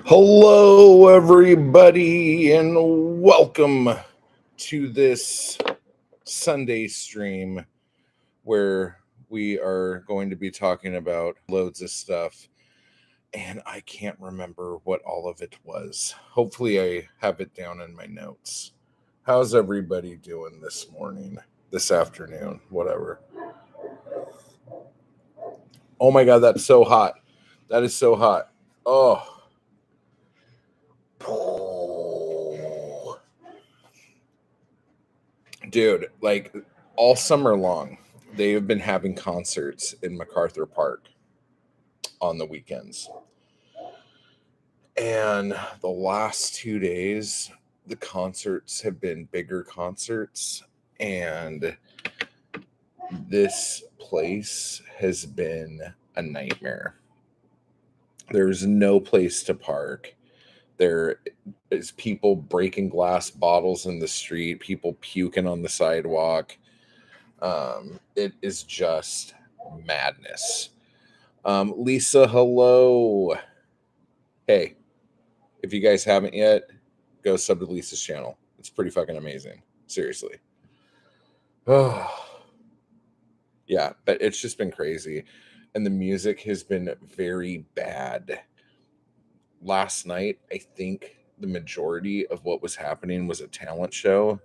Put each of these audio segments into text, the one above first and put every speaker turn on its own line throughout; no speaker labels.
Hello, everybody, and welcome to this Sunday stream where we are going to be talking about loads of stuff. And I can't remember what all of it was. Hopefully, I have it down in my notes. How's everybody doing this morning, this afternoon, whatever? Oh my God, that's so hot. That is so hot. Oh. Dude, like all summer long, they have been having concerts in MacArthur Park on the weekends. And the last 2 days, the concerts have been bigger concerts. And this place has been a nightmare. There's no place to park. There is people breaking glass bottles in the street, people puking on the sidewalk. It is just madness. Lisa, hello. Hey, if you guys haven't yet, go sub to Lisa's channel. It's pretty fucking amazing. Seriously. Yeah, but it's just been crazy. And the music has been very bad. Last night, I think the majority of what was happening was a talent show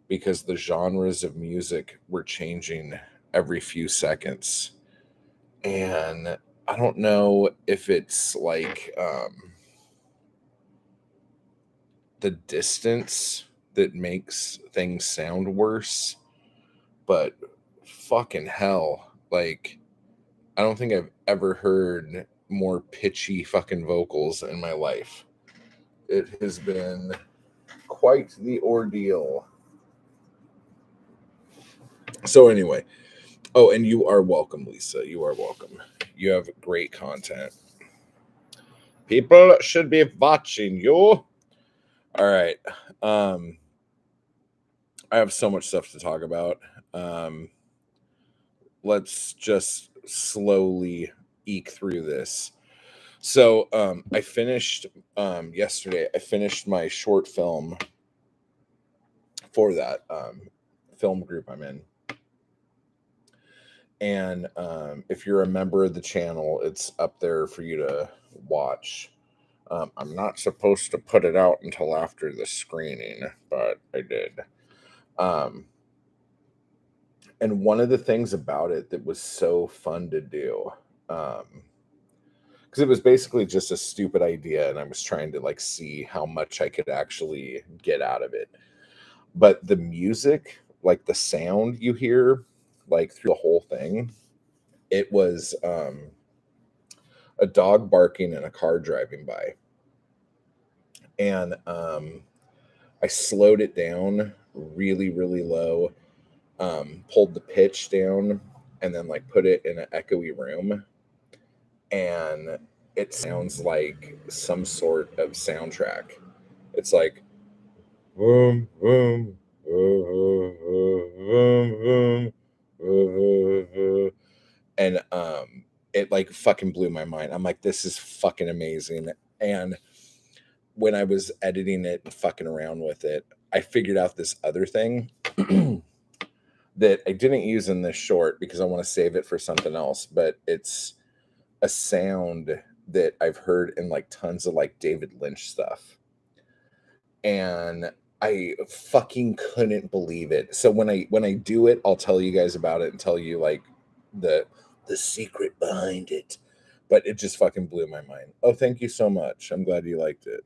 because the genres of music were changing every few seconds. And I don't know if it's like the distance that makes things sound worse, but fucking hell, like I don't think I've ever heard more pitchy fucking vocals in my life. It has been quite the ordeal. So anyway, oh, and you are welcome, Lisa. You are welcome. You have great content. People should be watching you. All right. I have so much stuff to talk about. Let's just slowly eke through this. So I finished yesterday. I finished my short film for that film group I'm in. And if you're a member of the channel, it's up there for you to watch. I'm not supposed to put it out until after the screening, but I did. And one of the things about it that was so fun to do, because it was basically just a stupid idea, and I was trying to like see how much I could actually get out of it. But the music, like the sound you hear, like through the whole thing, it was a dog barking and a car driving by, and I slowed it down really, really low, pulled the pitch down, and then like put it in an echoey room, and it sounds like some sort of soundtrack. It's like boom, boom, and it like fucking blew my mind. I'm like, this is fucking amazing. And when I was editing it and fucking around with it, I figured out this other thing that I didn't use in this short because I want to save it for something else, but it's a sound that I've heard in like tons of like David Lynch stuff. And I fucking couldn't believe it. So when I do it, I'll tell you guys about it and tell you like the secret behind it. But it just fucking blew my mind. Oh, thank you so much. I'm glad you liked it.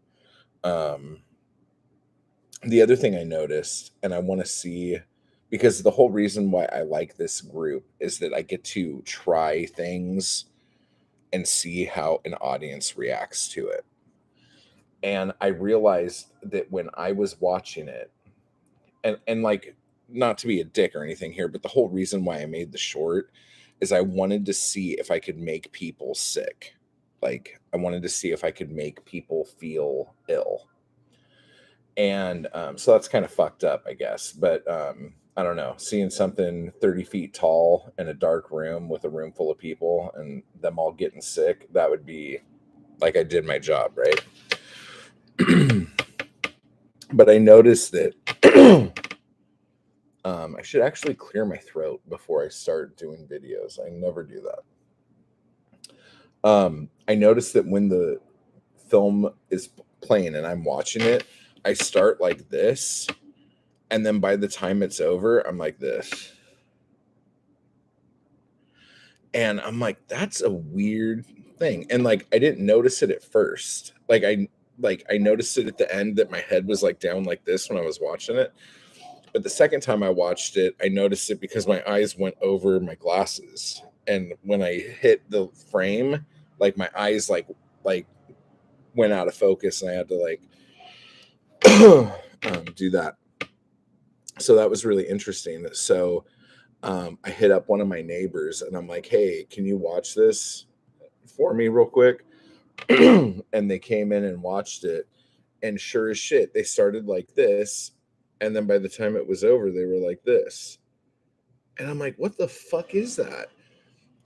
The other thing I noticed, and I want to see, because the whole reason why I like this group is that I get to try things and see how an audience reacts to it. And I realized that when I was watching it, and like, not to be a dick or anything here, but the whole reason why I made the short is I wanted to see if I could make people sick. Like, I wanted to see if I could make people feel ill. And so that's kind of fucked up, I guess. But I don't know, seeing something 30 feet tall in a dark room with a room full of people and them all getting sick, that would be like I did my job, right? But I noticed that I should actually clear my throat before I start doing videos. I never do that. I noticed that when the film is playing and I'm watching it, I start like this, and then by the time it's over, I'm like this. And I'm like, that's a weird thing. And like I didn't notice it at first. I noticed it at the end that my head was like down like this when I was watching it. But the second time I watched it, I noticed it because my eyes went over my glasses. And when I hit the frame, like my eyes like went out of focus, and I had to like do that. So that was really interesting. So I hit up one of my neighbors and I'm like, hey, can you watch this for me real quick? And they came in and watched it. And sure as shit, they started like this. And then by the time it was over, they were like this. And I'm like, what the fuck is that?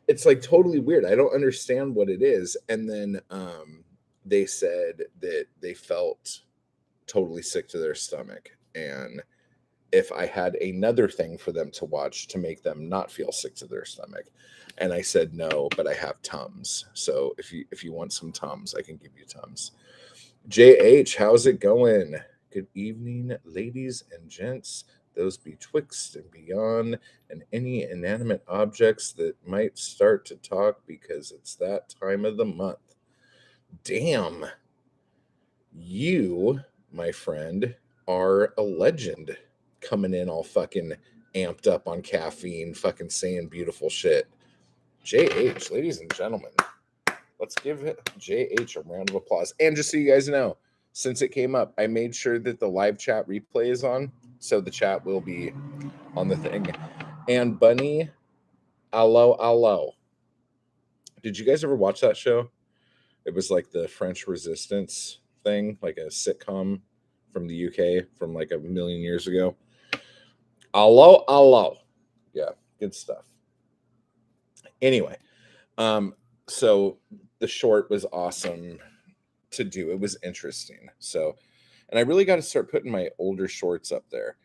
It's like totally weird. I don't understand what it is. And then they said that they felt totally sick to their stomach. And if I had another thing for them to watch to make them not feel sick to their stomach. And I said no, but I have Tums. So if you want some Tums, I can give you Tums. JH, how's it going? Good evening, ladies and gents, those betwixt and beyond, and any inanimate objects that might start to talk because it's that time of the month. Damn. You, my friend, are a legend, coming in all fucking amped up on caffeine, fucking saying beautiful shit. JH, ladies and gentlemen, let's give JH a round of applause. And just so you guys know, since it came up, I made sure that the live chat replay is on, so the chat will be on the thing. And Bunny, allo, allo. Did you guys ever watch that show? It was like the French Resistance thing, like a sitcom from the UK from like a million years ago. Allo, allo. Yeah, good stuff. Anyway, so the short was awesome to do. It was interesting. So, and I really got to start putting my older shorts up there.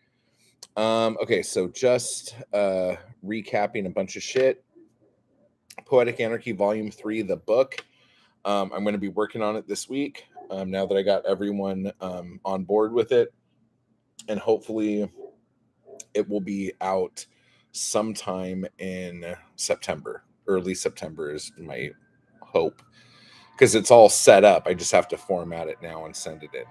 Okay, so just recapping a bunch of shit. Poetic Anarchy Volume 3, the book. I'm going to be working on it this week now that I got everyone on board with it. And hopefully it will be out sometime in September. Early September is my hope, because it's all set up. I just have to format it now and send it in.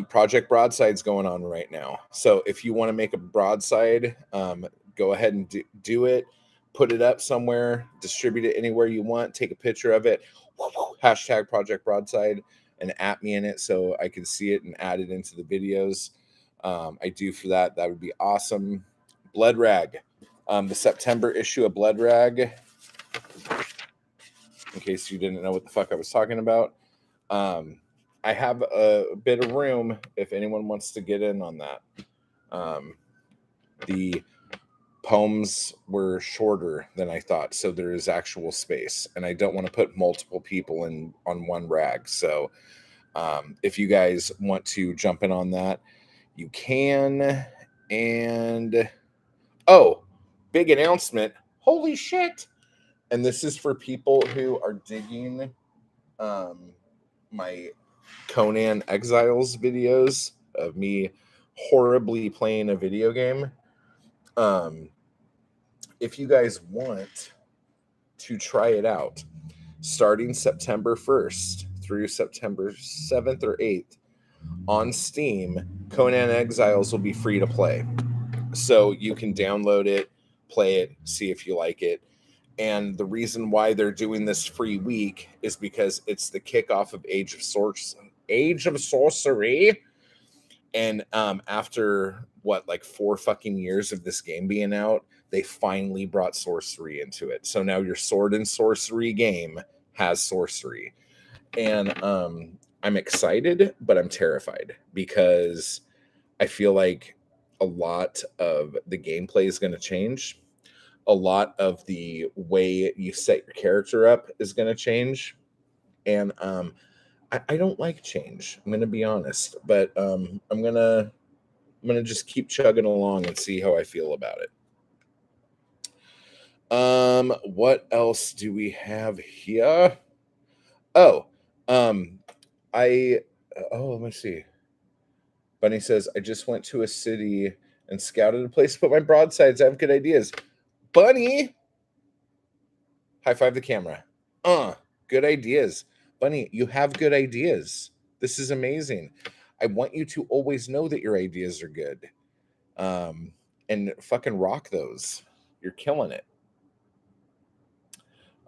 Project Broadside's going on right now. So if you want to make a broadside, go ahead and do it. Put it up somewhere, distribute it anywhere you want, take a picture of it, hashtag Project Broadside, and at me in it so I can see it and add it into the videos. I do for that. That would be awesome. Blood Rag. The September issue of Blood Rag, in case you didn't know what the fuck I was talking about. I have a bit of room if anyone wants to get in on that. The poems were shorter than I thought, so there is actual space, and I don't want to put multiple people in on one rag. So if you guys want to jump in on that, you can. And big announcement. Holy shit. And this is for people who are digging my Conan Exiles videos of me horribly playing a video game. If you guys want to try it out, starting September 1st through September 7th or 8th on Steam, Conan Exiles will be free to play. So you can download it, play it, see if you like it. And the reason why they're doing this free week is because it's the kickoff of Age of Sorcery. And after like 4 fucking years of this game being out, they finally brought sorcery into it. So now your sword and sorcery game has sorcery. And I'm excited, but I'm terrified, because I feel like a lot of the gameplay is going to change. A lot of the way you set your character up is going to change. And I don't like change. I'm gonna be honest, but I'm gonna just keep chugging along and see how I feel about it. What else do we have here? Oh, um, I let me see. Bunny says, I just went to a city and scouted a place to put my broadsides. I have good ideas. Bunny, high five the camera. Good ideas. Bunny, you have good ideas. This is amazing. I want you to always know that your ideas are good. And fucking rock those. You're killing it.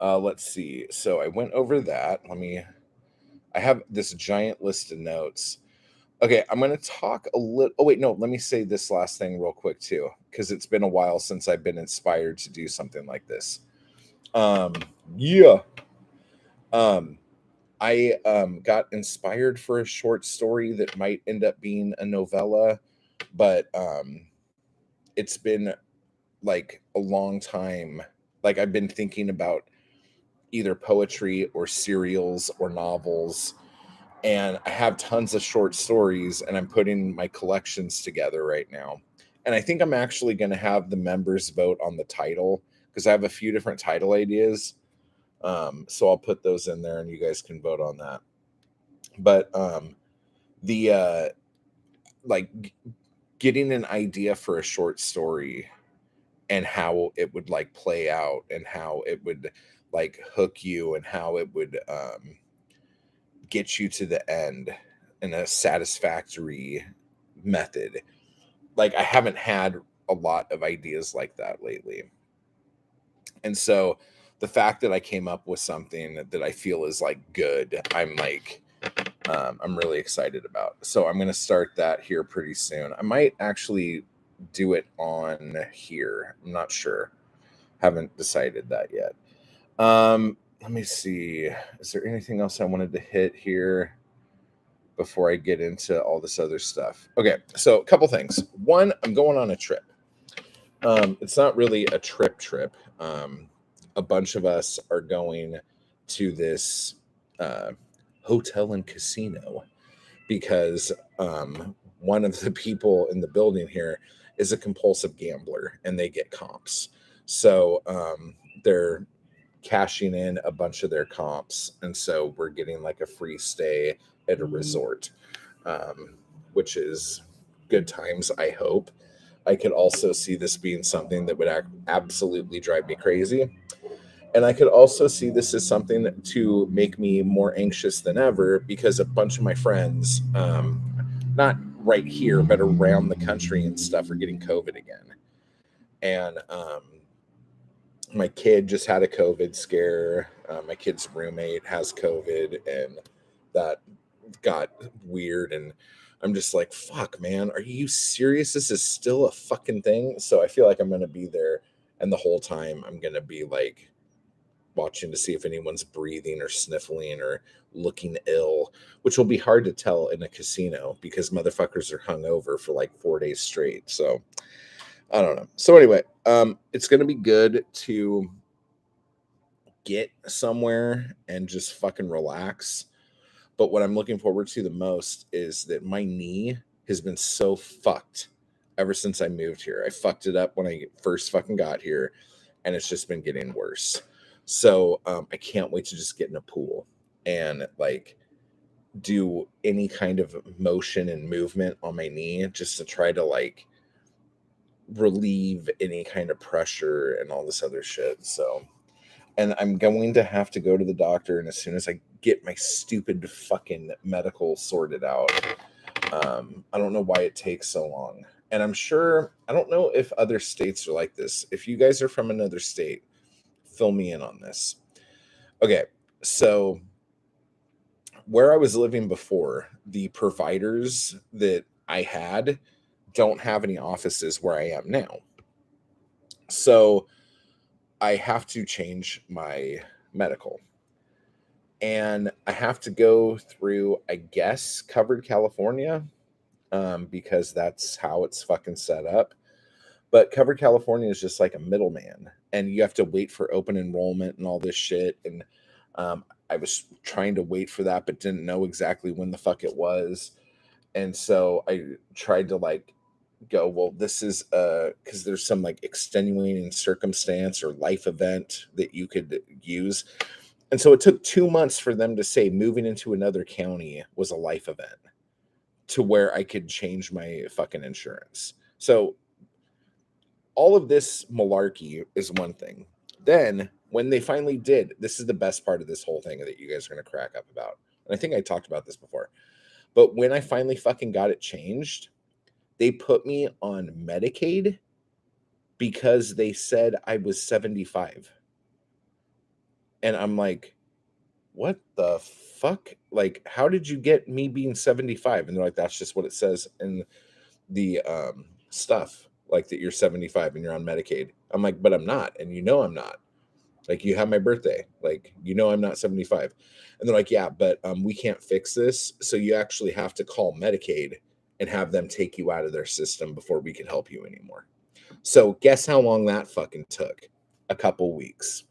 Let's see. So I went over that. I have this giant list of notes. Okay, I'm going to talk a little. Oh, wait, no, let me say this last thing real quick, too, because it's been a while since I've been inspired to do something like this. Yeah. I got inspired for a short story that might end up being a novella, but it's been like a long time. Like, I've been thinking about either poetry or serials or novels, and I have tons of short stories, and I'm putting my collections together right now. And I think I'm actually going to have the members vote on the title, because I have a few different title ideas. So I'll put those in there and you guys can vote on that. But the like getting an idea for a short story and how it would like play out and how it would like hook you and how it would get you to the end in a satisfactory method. Like, I haven't had a lot of ideas like that lately. And so the fact that I came up with something that I feel is like good, I'm really excited about. So I'm going to start that here pretty soon. I might actually do it on here. I'm not sure. Haven't decided that yet. Let me see. Is there anything else I wanted to hit here before I get into all this other stuff? Okay, so a couple things. One, I'm going on a trip. It's not really a trip. A bunch of us are going to this hotel and casino because one of the people in the building here is a compulsive gambler and they get comps. So they're cashing in a bunch of their comps. And so we're getting like a free stay at a resort, which is good times, I hope. I could also see this being something that would absolutely drive me crazy. And I could also see this as something to make me more anxious than ever because a bunch of my friends, not right here, but around the country and stuff, are getting COVID again. And my kid just had a COVID scare. My kid's roommate has COVID, and that got weird. And I'm just like, fuck, man, are you serious? This is still a fucking thing. So I feel like I'm going to be there. And the whole time I'm going to be like watching to see if anyone's breathing or sniffling or looking ill, which will be hard to tell in a casino because motherfuckers are hungover for like 4 days straight. So I don't know. So anyway, it's going to be good to get somewhere and just fucking relax. But what I'm looking forward to the most is that my knee has been so fucked ever since I moved here. I fucked it up when I first fucking got here, and it's just been getting worse. So I can't wait to just get in a pool and like do any kind of motion and movement on my knee just to try to like relieve any kind of pressure and all this other shit. So, and I'm going to have to go to the doctor, and as soon as I get my stupid fucking medical sorted out, I don't know why it takes so long. And I'm sure, I don't know if other states are like this. If you guys are from another state, fill me in on this. Okay, so where I was living before, the providers that I had don't have any offices where I am now. So I have to change my medical. And I have to go through, I guess, Covered California, because that's how it's fucking set up. But Covered California is just like a middleman, and you have to wait for open enrollment and all this shit. And I was trying to wait for that, but didn't know exactly when the fuck it was. And so I tried to like go, well, this is because there's some like extenuating circumstance or life event that you could use. And so it took 2 months for them to say moving into another county was a life event to where I could change my fucking insurance. So all of this malarkey is one thing. Then when they finally did, this is the best part of this whole thing that you guys are going to crack up about. And I think I talked about this before. But when I finally fucking got it changed, they put me on Medicaid because they said I was 75. And I'm like, what the fuck? Like, how did you get me being 75? And they're like, that's just what it says in the stuff, like that you're 75 and you're on Medicaid. I'm like, but I'm not. And you know I'm not. Like, you have my birthday. Like, you know I'm not 75. And they're like, yeah, but we can't fix this. So you actually have to call Medicaid and have them take you out of their system before we can help you anymore. So guess how long that fucking took? A couple weeks.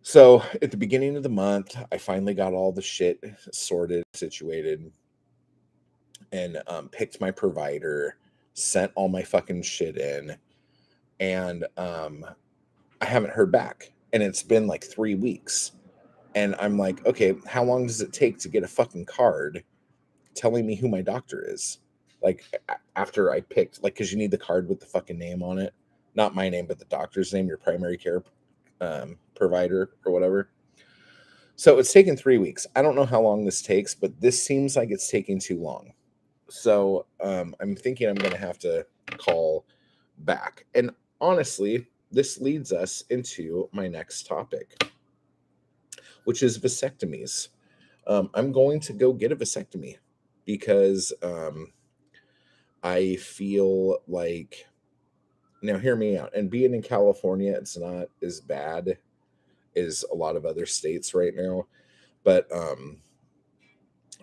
So at the beginning of the month, I finally got all the shit sorted, situated, and picked my provider, sent all my fucking shit in, and I haven't heard back. And it's been like 3 weeks. And I'm like, okay, how long does it take to get a fucking card telling me who my doctor is? Like, after I picked, like, because you need the card with the fucking name on it. Not my name, but the doctor's name, your primary care provider or whatever. So it's taken 3 weeks. I don't know how long this takes, but this seems like it's taking too long. So I'm thinking I'm going to have to call back. And honestly, this leads us into my next topic, which is vasectomies. I'm going to go get a vasectomy because I feel like, now hear me out. And being in California, it's not as bad as a lot of other states right now, but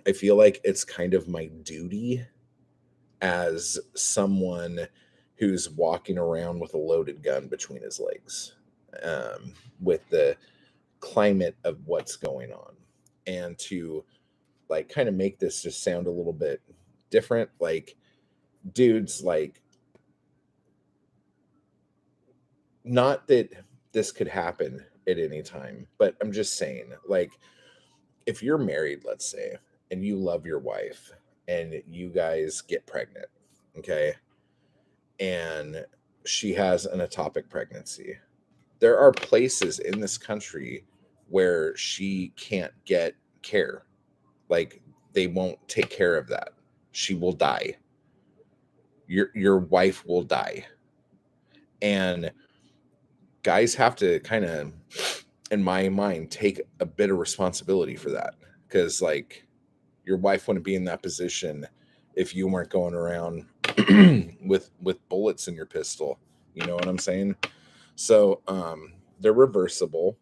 I feel like it's kind of my duty as someone who's walking around with a loaded gun between his legs, with the climate of what's going on, and to like kind of make this just sound a little bit different. Like, dudes, like, not that this could happen at any time, but I'm just saying, like, if you're married, let's say, and you love your wife and you guys get pregnant, okay, and she has an ectopic pregnancy, there are places in this country where she can't get care. Like, they won't take care of that. She will die. Your wife will die. And guys have to kind of, in my mind, take a bit of responsibility for that, because like, your wife wouldn't be in that position if you weren't going around with bullets in your pistol. You know what I'm saying? So they're reversible.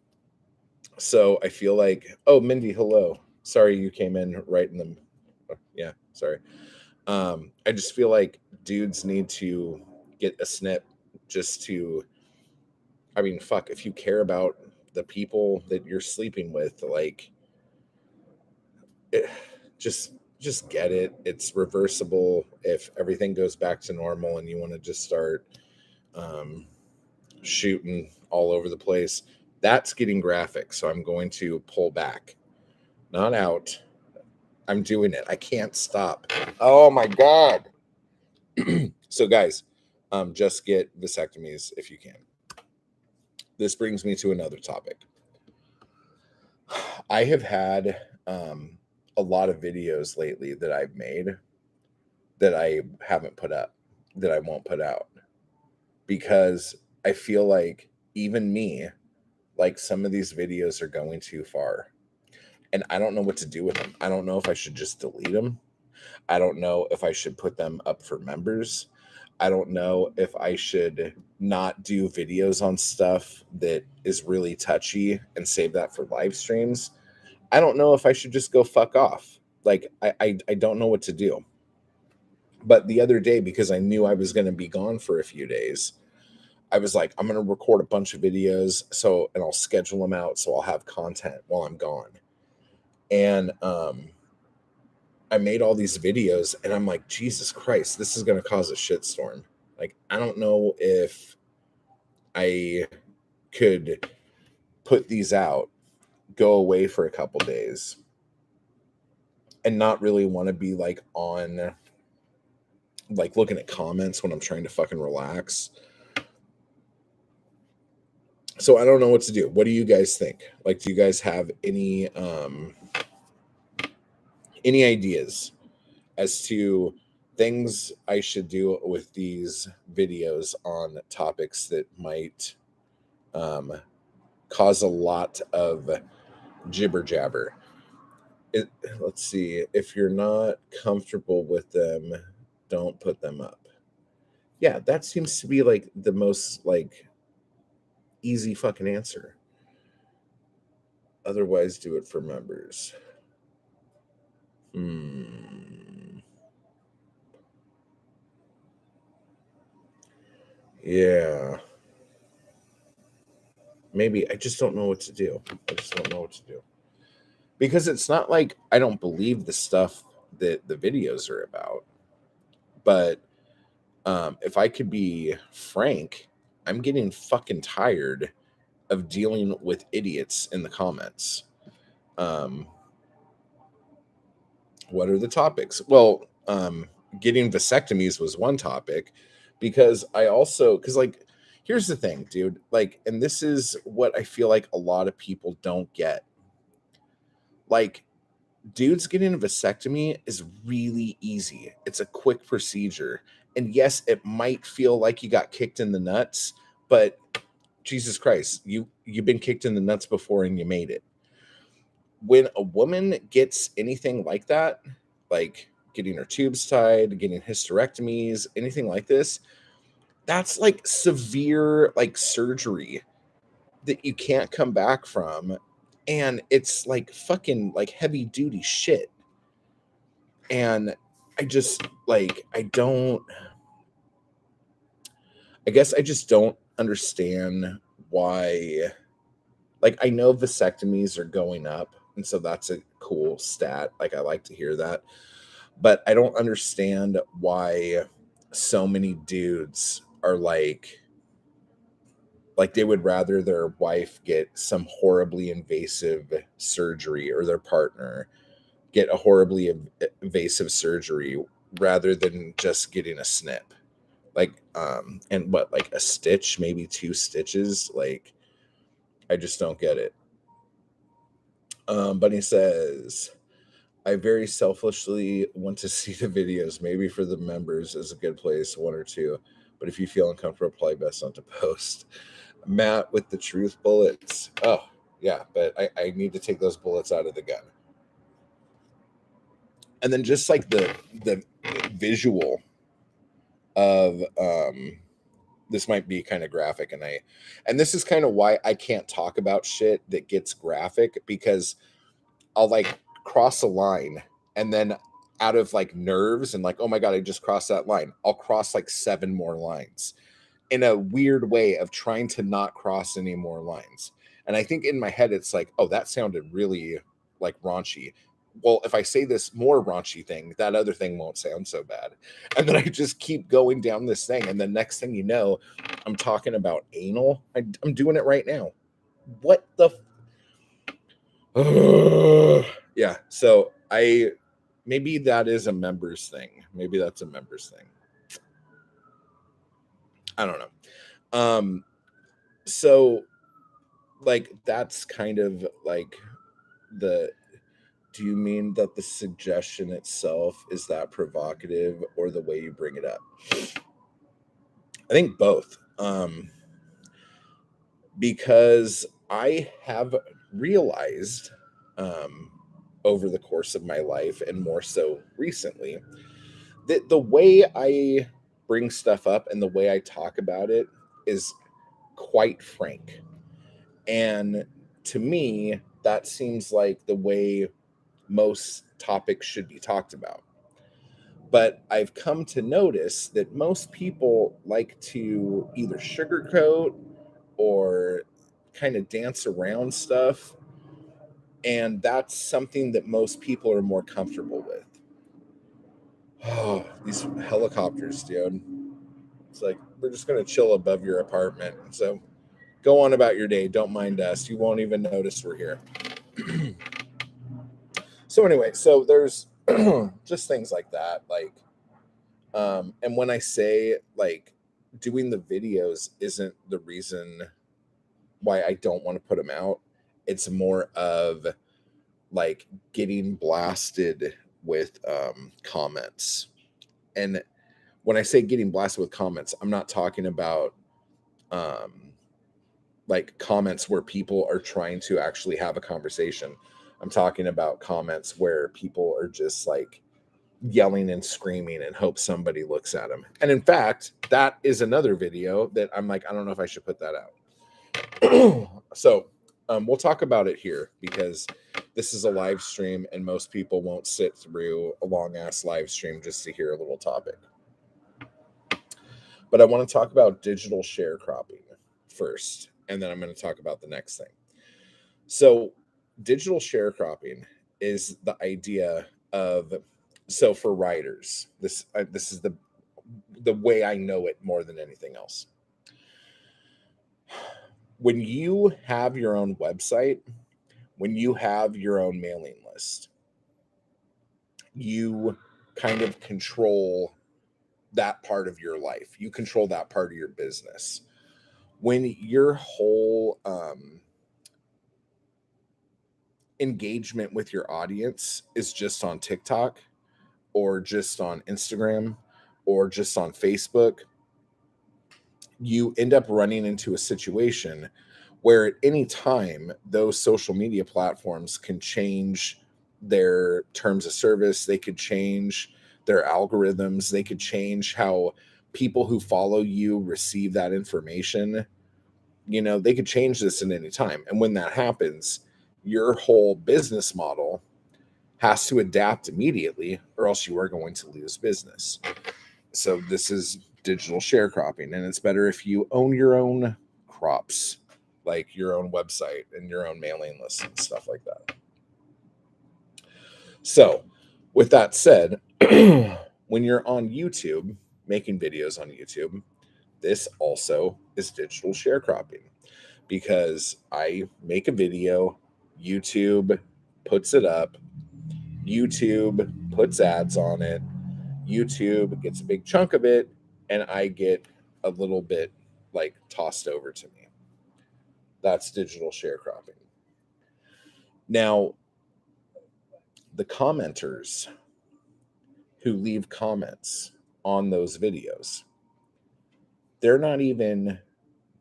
So I feel like, oh, Mindy, hello. Sorry you came in right in the, yeah, sorry. I just feel like dudes need to get a snip just to, I mean, fuck, if you care about the people that you're sleeping with, like, it, just get it. It's reversible if everything goes back to normal and you want to just start um, shooting all over the place. That's getting graphic, so I'm going to pull back. Not out. I'm doing it. I can't stop. Oh my god. So guys, just get vasectomies if you can. This brings me to another topic. I have had a lot of videos lately that I've made that I haven't put up, that I won't put out, because I feel like even me, like, some of these videos are going too far. And I don't know what to do with them. I don't know if I should just delete them. I don't know if I should put them up for members. I don't know if I should not do videos on stuff that is really touchy and save that for live streams. I don't know if I should just go fuck off. Like, I don't know what to do. But the other day, because I knew I was going to be gone for a few days, I was like, I'm going to record a bunch of videos and I'll schedule them out so I'll have content while I'm gone. And I made all these videos and I'm like, Jesus Christ, this is going to cause a shitstorm. Like, I don't know if I could put these out, go away for a couple days, and not really want to be like on, like, looking at comments when I'm trying to fucking relax. So I don't know what to do. What do you guys think? Like, do you guys have any ideas as to things I should do with these videos on topics that might cause a lot of jibber jabber? Let's see. If you're not comfortable with them, don't put them up. Yeah, that seems to be like the most like easy fucking answer. Otherwise, do it for members. Yeah. Maybe I just don't know what to do. I just don't know what to do. Because it's not like I don't believe the stuff that the videos are about. But if I could be frank, I'm getting fucking tired of dealing with idiots in the comments. What are the topics? Well, getting vasectomies was one topic, because like, here's the thing, dude. Like, and this is what I feel like a lot of people don't get. Like, dudes getting a vasectomy is really easy. It's a quick procedure. And yes, it might feel like you got kicked in the nuts, but Jesus Christ, you've been kicked in the nuts before and you made it. When a woman gets anything like that, like getting her tubes tied, getting hysterectomies, anything like this, that's like severe like surgery that you can't come back from. And it's like fucking like heavy duty shit. And I just like, I guess I just don't understand why. Like, I know vasectomies are going up, and so that's a cool stat. Like, I like to hear that. But I don't understand why so many dudes are like they would rather their wife get some horribly invasive surgery, or their partner get a horribly invasive surgery, rather than just getting a snip. Like, and what, like a stitch, maybe 2 stitches? Like, I just don't get it. But he says, I very selfishly want to see the videos. Maybe for the members is a good place, 1 or 2. But if you feel uncomfortable, probably best not to post. Matt with the truth bullets. Oh, yeah, but I need to take those bullets out of the gun. And then just like the visual of this might be kind of graphic, and this is kind of why I can't talk about shit that gets graphic, because I'll like cross a line, and then out of like nerves and like, oh my God, I just crossed that line, I'll cross like 7 more lines in a weird way of trying to not cross any more lines. And I think in my head, it's like, oh, that sounded really like raunchy. Well, if I say this more raunchy thing, that other thing won't sound so bad. And then I just keep going down this thing. And the next thing you know, I'm talking about anal. I'm doing it right now. What the yeah. So maybe that is a members thing. Maybe that's a members thing. I don't know. So like, that's kind of like do you mean that the suggestion itself is that provocative, or the way you bring it up? I think both. Because I have realized over the course of my life, and more so recently, that the way I bring stuff up and the way I talk about it is quite frank. And to me, that seems like the way most topics should be talked about. But I've come to notice that most people like to either sugarcoat or kind of dance around stuff. And that's something that most people are more comfortable with. Oh, these helicopters, dude. It's like, we're just going to chill above your apartment. So go on about your day. Don't mind us. You won't even notice we're here. So anyway, so there's just things like that. Like, and when I say like doing the videos isn't the reason why I don't want to put them out, it's more of like getting blasted with comments. And when I say getting blasted with comments, I'm not talking about um, like comments where people are trying to actually have a conversation. I'm talking about comments where people are just like yelling and screaming and hope somebody looks at them. And in fact, that is another video that I'm like, I don't know if I should put that out. So we'll talk about it here because this is a live stream and most people won't sit through a long ass live stream just to hear a little topic. But I want to talk about digital sharecropping first, and then I'm going to talk about the next thing. So, digital sharecropping is the idea of, so for writers, this is the way I know it more than anything else. When you have your own website, when you have your own mailing list, you kind of control that part of your life. You control that part of your business. When your whole engagement with your audience is just on TikTok or just on Instagram or just on Facebook, you end up running into a situation where at any time those social media platforms can change their terms of service, they could change their algorithms, they could change how people who follow you receive that information. You know, they could change this at any time. And when that happens, your whole business model has to adapt immediately or else you are going to lose business. So this is digital sharecropping, and it's better if you own your own crops, like your own website and your own mailing lists and stuff like that. So with that said, when you're on YouTube, making videos on YouTube, this also is digital sharecropping because I make a video, YouTube puts it up, YouTube puts ads on it, YouTube gets a big chunk of it, and I get a little bit like tossed over to me. That's digital sharecropping. Now, the commenters who leave comments on those videos, they're not even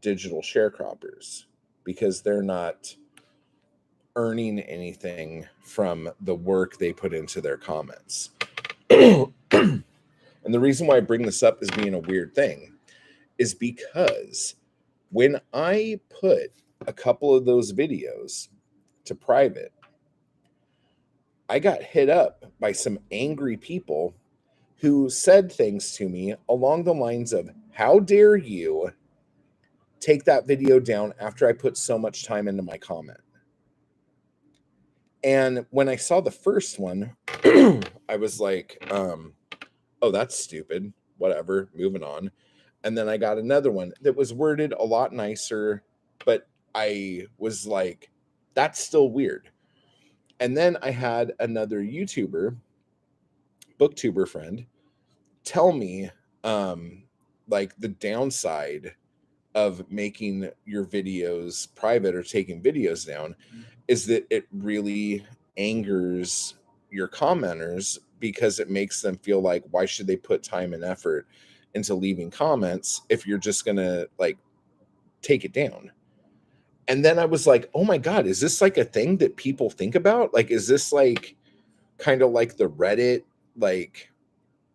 digital sharecroppers because they're not earning anything from the work they put into their comments. And the reason why I bring this up as being a weird thing is because when I put a couple of those videos to private, I got hit up by some angry people who said things to me along the lines of, how dare you take that video down after I put so much time into my comment? And when I saw the first one, I was like, oh, that's stupid. Whatever, moving on. And then I got another one that was worded a lot nicer, but I was like, that's still weird. And then I had another YouTuber, booktuber friend, tell me like the downside of making your videos private or taking videos down is that it really angers your commenters because it makes them feel like, why should they put time and effort into leaving comments if you're just gonna like take it down? And then I was like, oh my god, is this like a thing that people think about? Like, is this like kind of like the Reddit like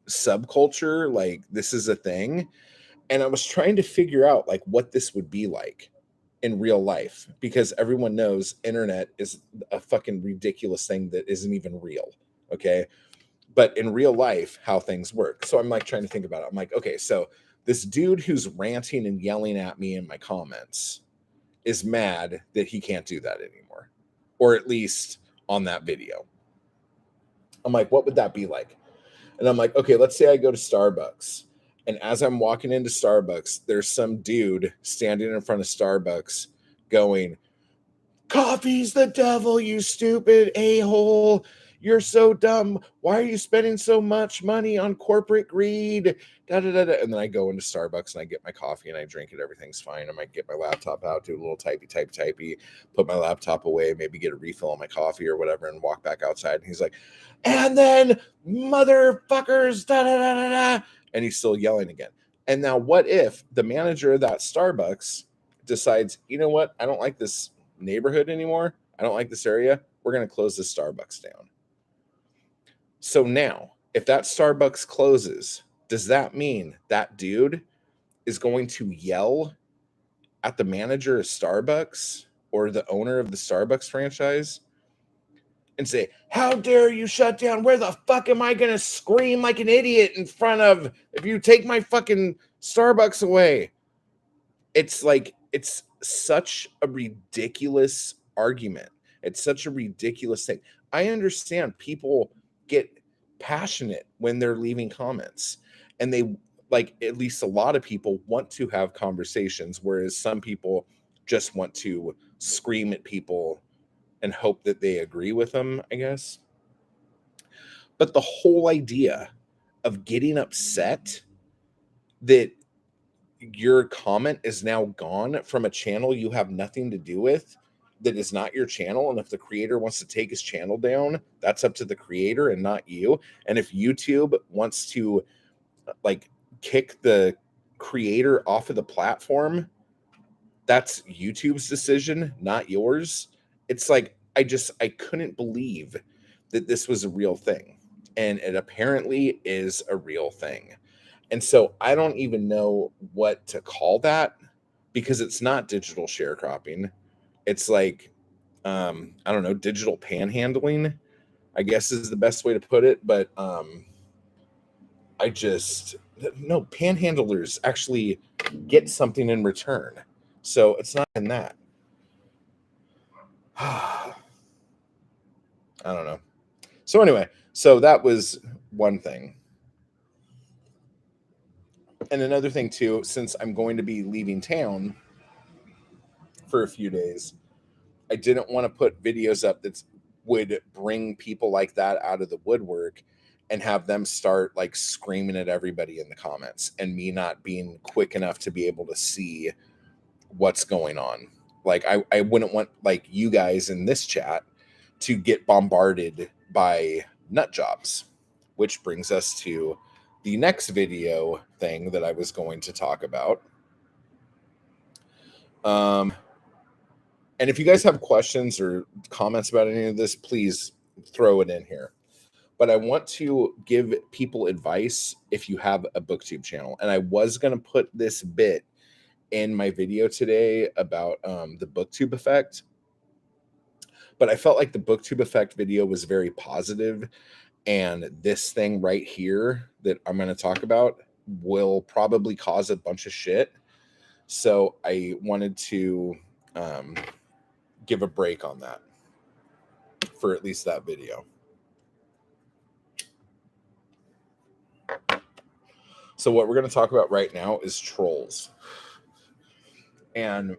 subculture, like this is a thing? And I was trying to figure out like what this would be like in real life because everyone knows internet is a fucking ridiculous thing that isn't even real. Okay, but in real life, how things work. So I'm like trying to think about it. I'm like, okay, so this dude who's ranting and yelling at me in my comments is mad that he can't do that anymore, or at least on that video. I'm like, what would that be like? And I'm like, okay, let's say I go to Starbucks. And as I'm walking into Starbucks, there's some dude standing in front of Starbucks going, "Coffee's the devil, you stupid a-hole. You're so dumb. Why are you spending so much money on corporate greed?" Da, da, da, da. And then I go into Starbucks and I get my coffee and I drink it. Everything's fine. I might get my laptop out, do a little typey, put my laptop away, maybe get a refill on my coffee or whatever, and walk back outside. And he's like, "And then motherfuckers, da, da, da, da, da." And he's still yelling again. And now what if the manager of that Starbucks decides, you know what? I don't like this neighborhood anymore. I don't like this area. We're going to close this Starbucks down. So now, if that Starbucks closes, does that mean that dude is going to yell at the manager of Starbucks or the owner of the Starbucks franchise and say, "How dare you shut down? Where the fuck am I going to scream like an idiot in front of if you take my fucking Starbucks away?" It's like, it's such a ridiculous argument. It's such a ridiculous thing. I understand people get passionate when they're leaving comments, and they, like, at least a lot of people want to have conversations, whereas some people just want to scream at people and hope that they agree with them, I guess. But the whole idea of getting upset that your comment is now gone from a channel you have nothing to do with, that is not your channel, and if the creator wants to take his channel down, that's up to the creator and not you. And if YouTube wants to, like, kick the creator off of the platform, that's YouTube's decision, not yours. It's like, I couldn't believe that this was a real thing, and it apparently is a real thing. And so I don't even know what to call that, because it's not digital sharecropping. It's like, I don't know, digital panhandling, I guess is the best way to put it. But I just, no, panhandlers actually get something in return. So it's not in that. I don't know. So anyway, so that was one thing. And another thing too, since I'm going to be leaving town for a few days, I didn't want to put videos up that would bring people like that out of the woodwork and have them start like screaming at everybody in the comments, and me not being quick enough to be able to see what's going on. Like, I wouldn't want, like, you guys in this chat to get bombarded by nut jobs, which brings us to the next video thing that I was going to talk about. And if you guys have questions or comments about any of this, please throw it in here. But I want to give people advice if you have a BookTube channel. And I was going to put this bit in my video today about the BookTube effect. But I felt like the BookTube effect video was very positive, and this thing right here that I'm going to talk about will probably cause a bunch of shit. So I wanted to give a break on that for at least that video. So what we're going to talk about right now is trolls. And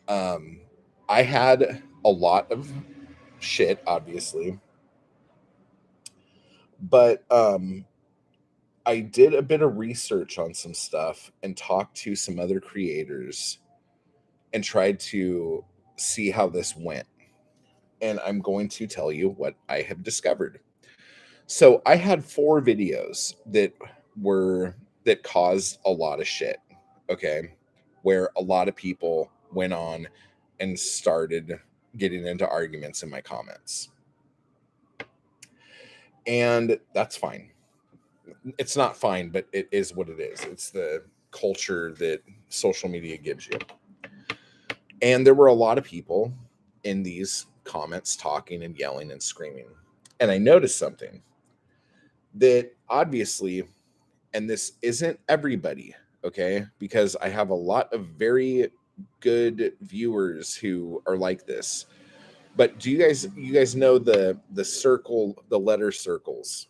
I had a lot of shit, obviously, but I did a bit of research on some stuff and talked to some other creators and tried to see how this went. And I'm going to tell you what I have discovered. So I had 4 videos that caused a lot of shit, okay, where a lot of people went on and started getting into arguments in my comments. And that's fine. It's not fine, but it is what it is. It's the culture that social media gives you. And there were a lot of people in these comments talking and yelling and screaming. And I noticed something. that obviously, and this isn't everybody, okay, because I have a lot of very good viewers who are like this. But do you guys know the letter circles?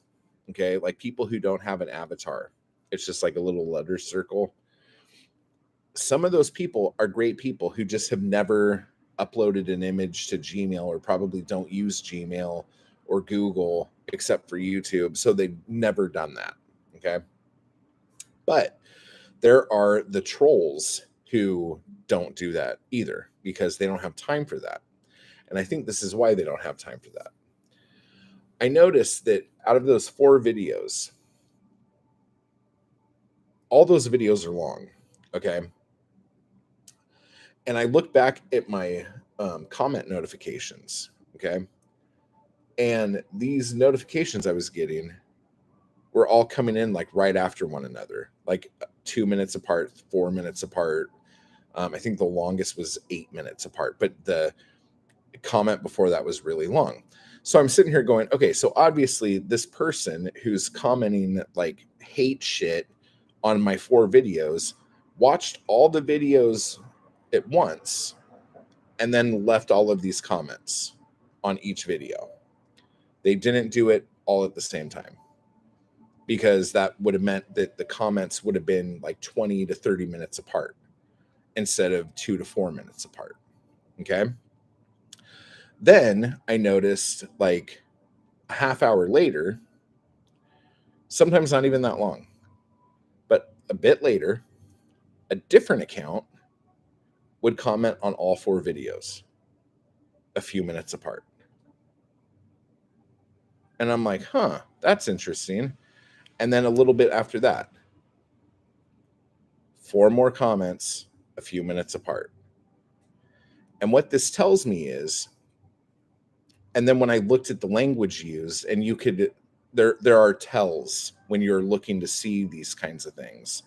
Okay, like people who don't have an avatar. It's just like a little letter circle. Some of those people are great people who just have never uploaded an image to Gmail, or probably don't use Gmail or Google except for YouTube. So they've never done that. Okay. But there are the trolls who don't do that either because they don't have time for that. And I think this is why they don't have time for that. I noticed that out of those 4 videos, all those videos are long. Okay. And I look back at my comment notifications. Okay. And these notifications I was getting were all coming in like right after one another, like 2 minutes apart, 4 minutes apart. I think the longest was 8 minutes apart, but the comment before that was really long. So I'm sitting here going, okay, so obviously this person who's commenting like hate shit on my 4 videos watched all the videos at once and then left all of these comments on each video. They didn't do it all at the same time, because that would have meant that the comments would have been like 20 to 30 minutes apart instead of 2 to 4 minutes apart. Okay. Then I noticed like a half hour later, sometimes not even that long, but a bit later, a different account would comment on all 4 videos a few minutes apart. And I'm like, huh, that's interesting. And then a little bit after that, 4 more comments a few minutes apart. And what this tells me is, and then when I looked at the language used, and you could, there are tells when you're looking to see these kinds of things.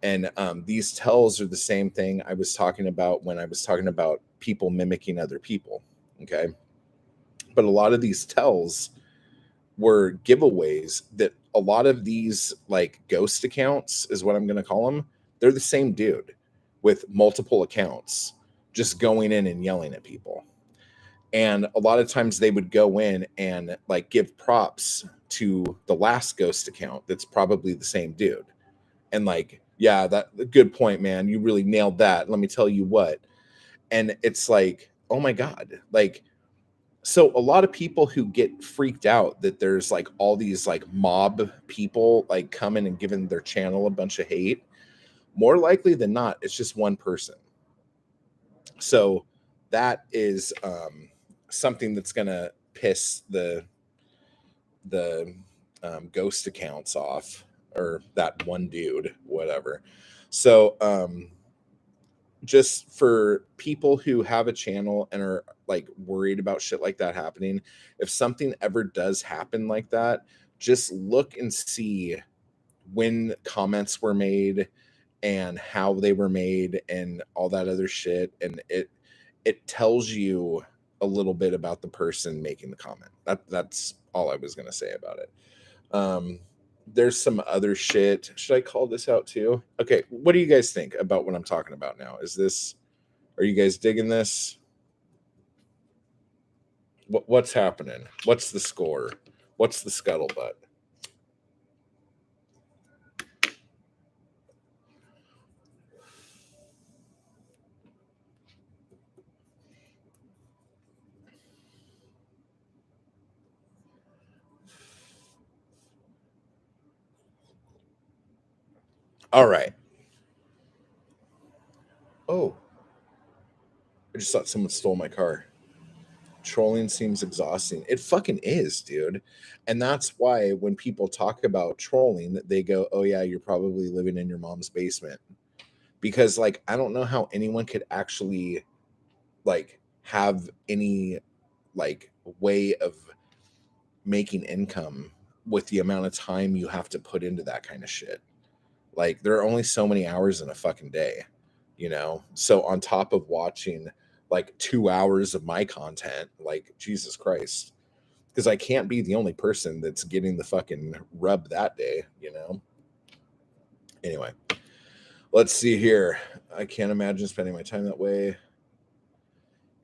And these tells are the same thing I was talking about when I was talking about people mimicking other people. Okay. But a lot of these tells were giveaways that a lot of these like ghost accounts is what I'm going to call them. They're the same dude with multiple accounts just going in and yelling at people. And a lot of times they would go in and like give props to the last ghost account that's probably the same dude. And like, yeah, that good point, man. You really nailed that. Let me tell you what. And it's like, oh my God. Like, so a lot of people who get freaked out that there's like all these like mob people like coming and giving their channel a bunch of hate, more likely than not, it's just one person. So that is something that's gonna piss the ghost accounts off, or that one dude, whatever. So just for people who have a channel and are like worried about shit like that happening, if something ever does happen like that, just look and see when comments were made and how they were made and all that other shit, and it tells you a little bit about the person making the comment. That's all I was going to say about it. There's some other shit. Should I call this out too? Okay, what do you guys think about what I'm talking about now? Are you guys digging this? What's happening? What's the score? What's the scuttlebutt? All right. Oh, I just thought someone stole my car. Trolling seems exhausting. It fucking is, dude. And that's why when people talk about trolling, they go, "Oh yeah, you're probably living in your mom's basement." Because like I don't know how anyone could actually like have any like way of making income with the amount of time you have to put into that kind of shit. Like there are only so many hours in a fucking day, you know? So on top of watching like 2 hours of my content, like Jesus Christ, because I can't be the only person that's getting the fucking rub that day, Anyway, let's see here. I can't imagine spending my time that way.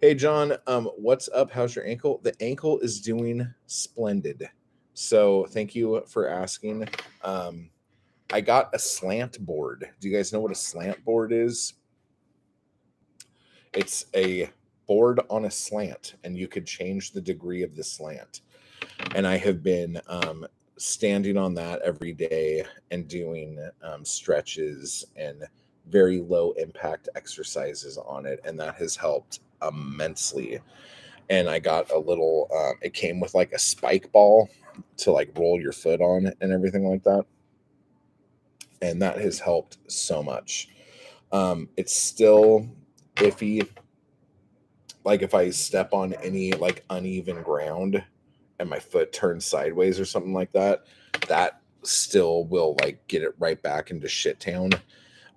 Hey John, what's up? How's your ankle? The ankle is doing splendid. So thank you for asking. I got a slant board. Do you guys know what a slant board is? It's a board on a slant, and you could change the degree of the slant. And I have been standing on that every day and doing stretches and very low impact exercises on it, and that has helped immensely. And I got a little it came with like a spike ball to like roll your foot on and everything like that, and that has helped so much. It's still iffy, like if I step on any like uneven ground and my foot turns sideways or something like that, that still will like get it right back into shit town.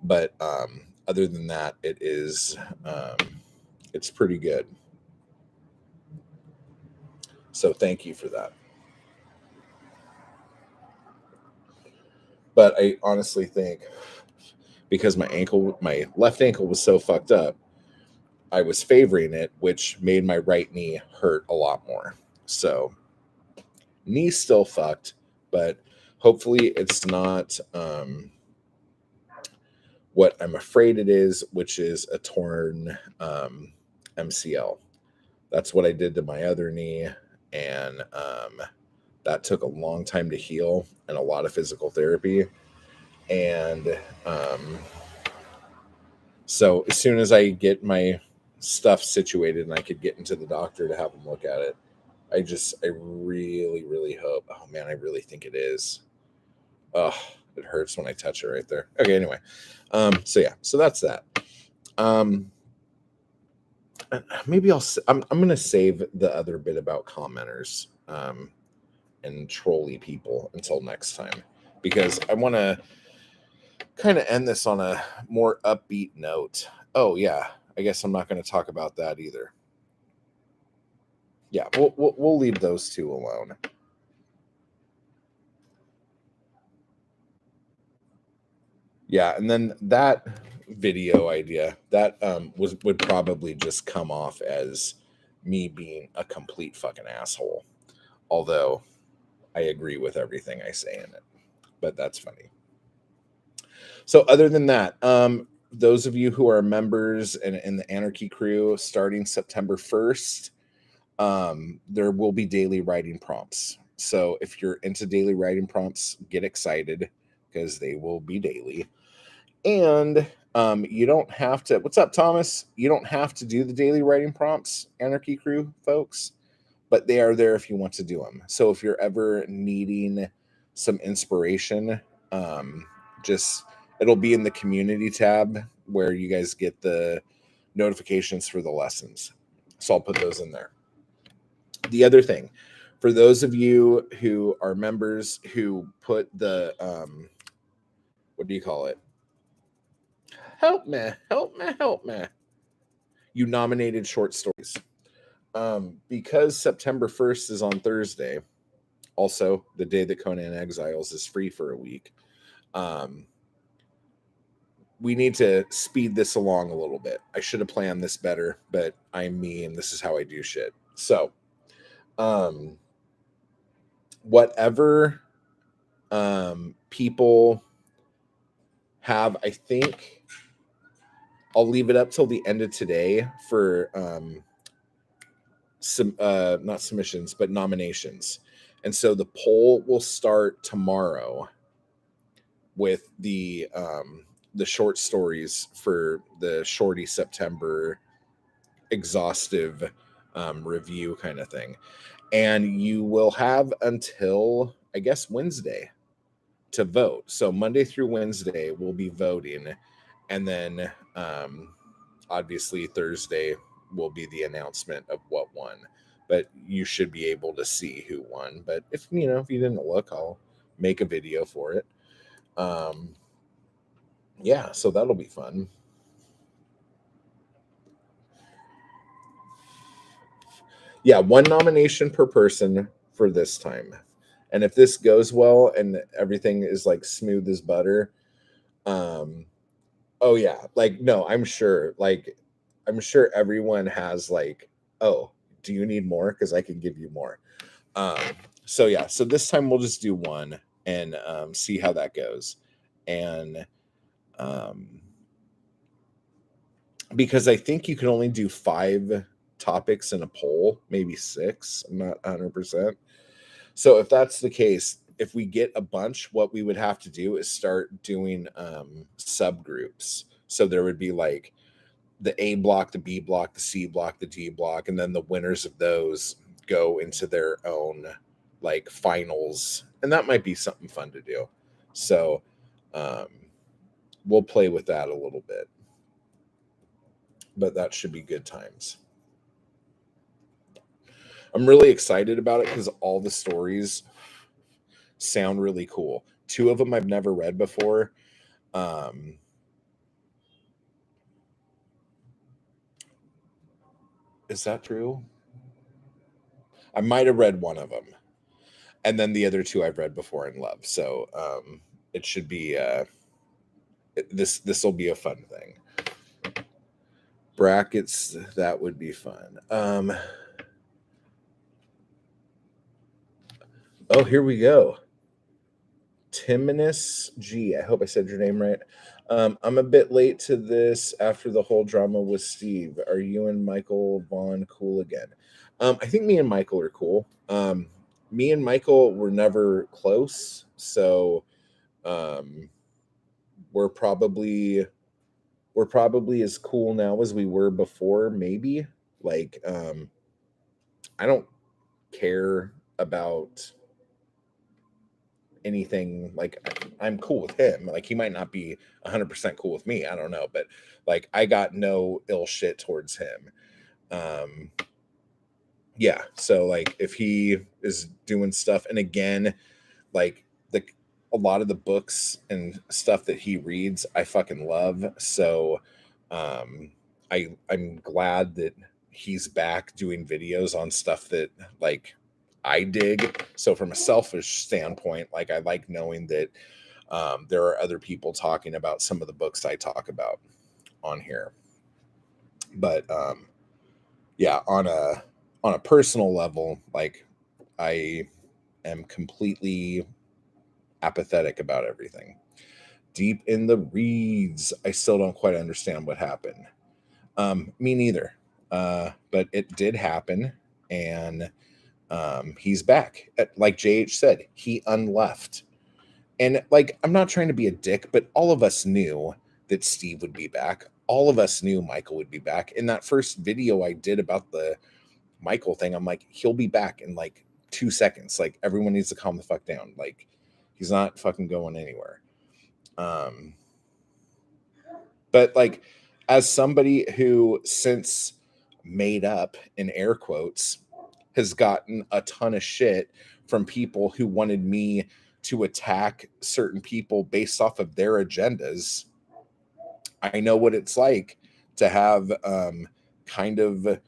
But other than that, it is it's pretty good. So thank you for that. But I honestly think because my left ankle was so fucked up, I was favoring it, which made my right knee hurt a lot more. So knee still fucked, but hopefully it's not what I'm afraid it is, which is a torn MCL. That's what I did to my other knee, and that took a long time to heal and a lot of physical therapy. And so as soon as I get my stuff situated and I could get into the doctor to have him look at it, I really, really hope. Oh man, I really think it is. Oh, it hurts when I touch it right there. Okay, anyway. So yeah, so that's that. Maybe I'm gonna save the other bit about commenters and trolley people until next time, because I want to kind of end this on a more upbeat note. Oh yeah, I guess I'm not going to talk about that either. Yeah, we'll leave those two alone. Yeah, and then that video idea that would probably just come off as me being a complete fucking asshole. Although I agree with everything I say in it, but that's funny. So other than that, those of you who are members in the Anarchy crew, starting September 1st, there will be daily writing prompts. So if you're into daily writing prompts, get excited because they will be daily. And you don't have to. What's up, Thomas? You don't have to do the daily writing prompts, Anarchy crew folks, but they are there if you want to do them. So if you're ever needing some inspiration, just it'll be in the community tab where you guys get the notifications for the lessons. So I'll put those in there. The other thing, for those of you who are members who put the what do you call it? Help me, help me, help me. You nominated short stories. Because September 1st is on Thursday, also the day that Conan Exiles is free for a week. We need to speed this along a little bit. I should have planned this better, but I'm me and this is how I do shit. So, whatever people have, I think I'll leave it up till the end of today for some not submissions, but nominations. And so the poll will start tomorrow with the short stories for the Shorty September exhaustive review kind of thing. And you will have until, I guess, Wednesday to vote. So Monday through Wednesday we'll be voting, and then obviously Thursday will be the announcement of what won. But you should be able to see who won. But if you didn't look, I'll make a video for it. Yeah, so that'll be fun. Yeah, one nomination per person. for this time. And if this goes well and everything is like smooth as butter, oh yeah, like no, I'm sure everyone has like, oh, do you need more? Because I can give you more. Um, so yeah, so this time we'll just do one and see how that goes. And because I think you can only do 5 topics in a poll, maybe 6. I'm not 100%. So if that's the case, if we get a bunch, what we would have to do is start doing subgroups. So there would be like the A block, the B block, the C block, the D block, and then the winners of those go into their own like finals. And that might be something fun to do. So we'll play with that a little bit. But that should be good times. I'm really excited about it because all the stories sound really cool. 2 of them I've never read before. Is that true? I might have read one of them, and then the other 2 I've read before and love. So it should be this will be a fun thing. Brackets, that would be fun. Oh, here we go. Timinus G. I hope I said your name right. I'm a bit late to this after the whole drama with Steve. Are you and Michael Vaughn cool again? I think me and Michael are cool. Me and Michael were never close, so we're probably as cool now as we were before. Maybe like I don't care about anything. Like I'm cool with him. Like he might not be 100% cool with me. I don't know, but like I got no ill shit towards him. Yeah, so like if he is doing stuff, and again, like a lot of the books and stuff that he reads I fucking love. So I'm glad that he's back doing videos on stuff that like I dig. So from a selfish standpoint, like I like knowing that there are other people talking about some of the books I talk about on here. But yeah, on a personal level, like I am completely apathetic about everything. Deep in the reeds, I still don't quite understand what happened. Me neither. But it did happen, and he's back. Like JH said, he unleft. And like, I'm not trying to be a dick, but all of us knew that Steve would be back. All of us knew Michael would be back. In that first video I did about the Michael thing, I'm like, he'll be back in like 2 seconds. Like, everyone needs to calm the fuck down. Like, he's not fucking going anywhere. But like, as somebody who since made up in air quotes has gotten a ton of shit from people who wanted me to attack certain people based off of their agendas, I know what it's like to have kind of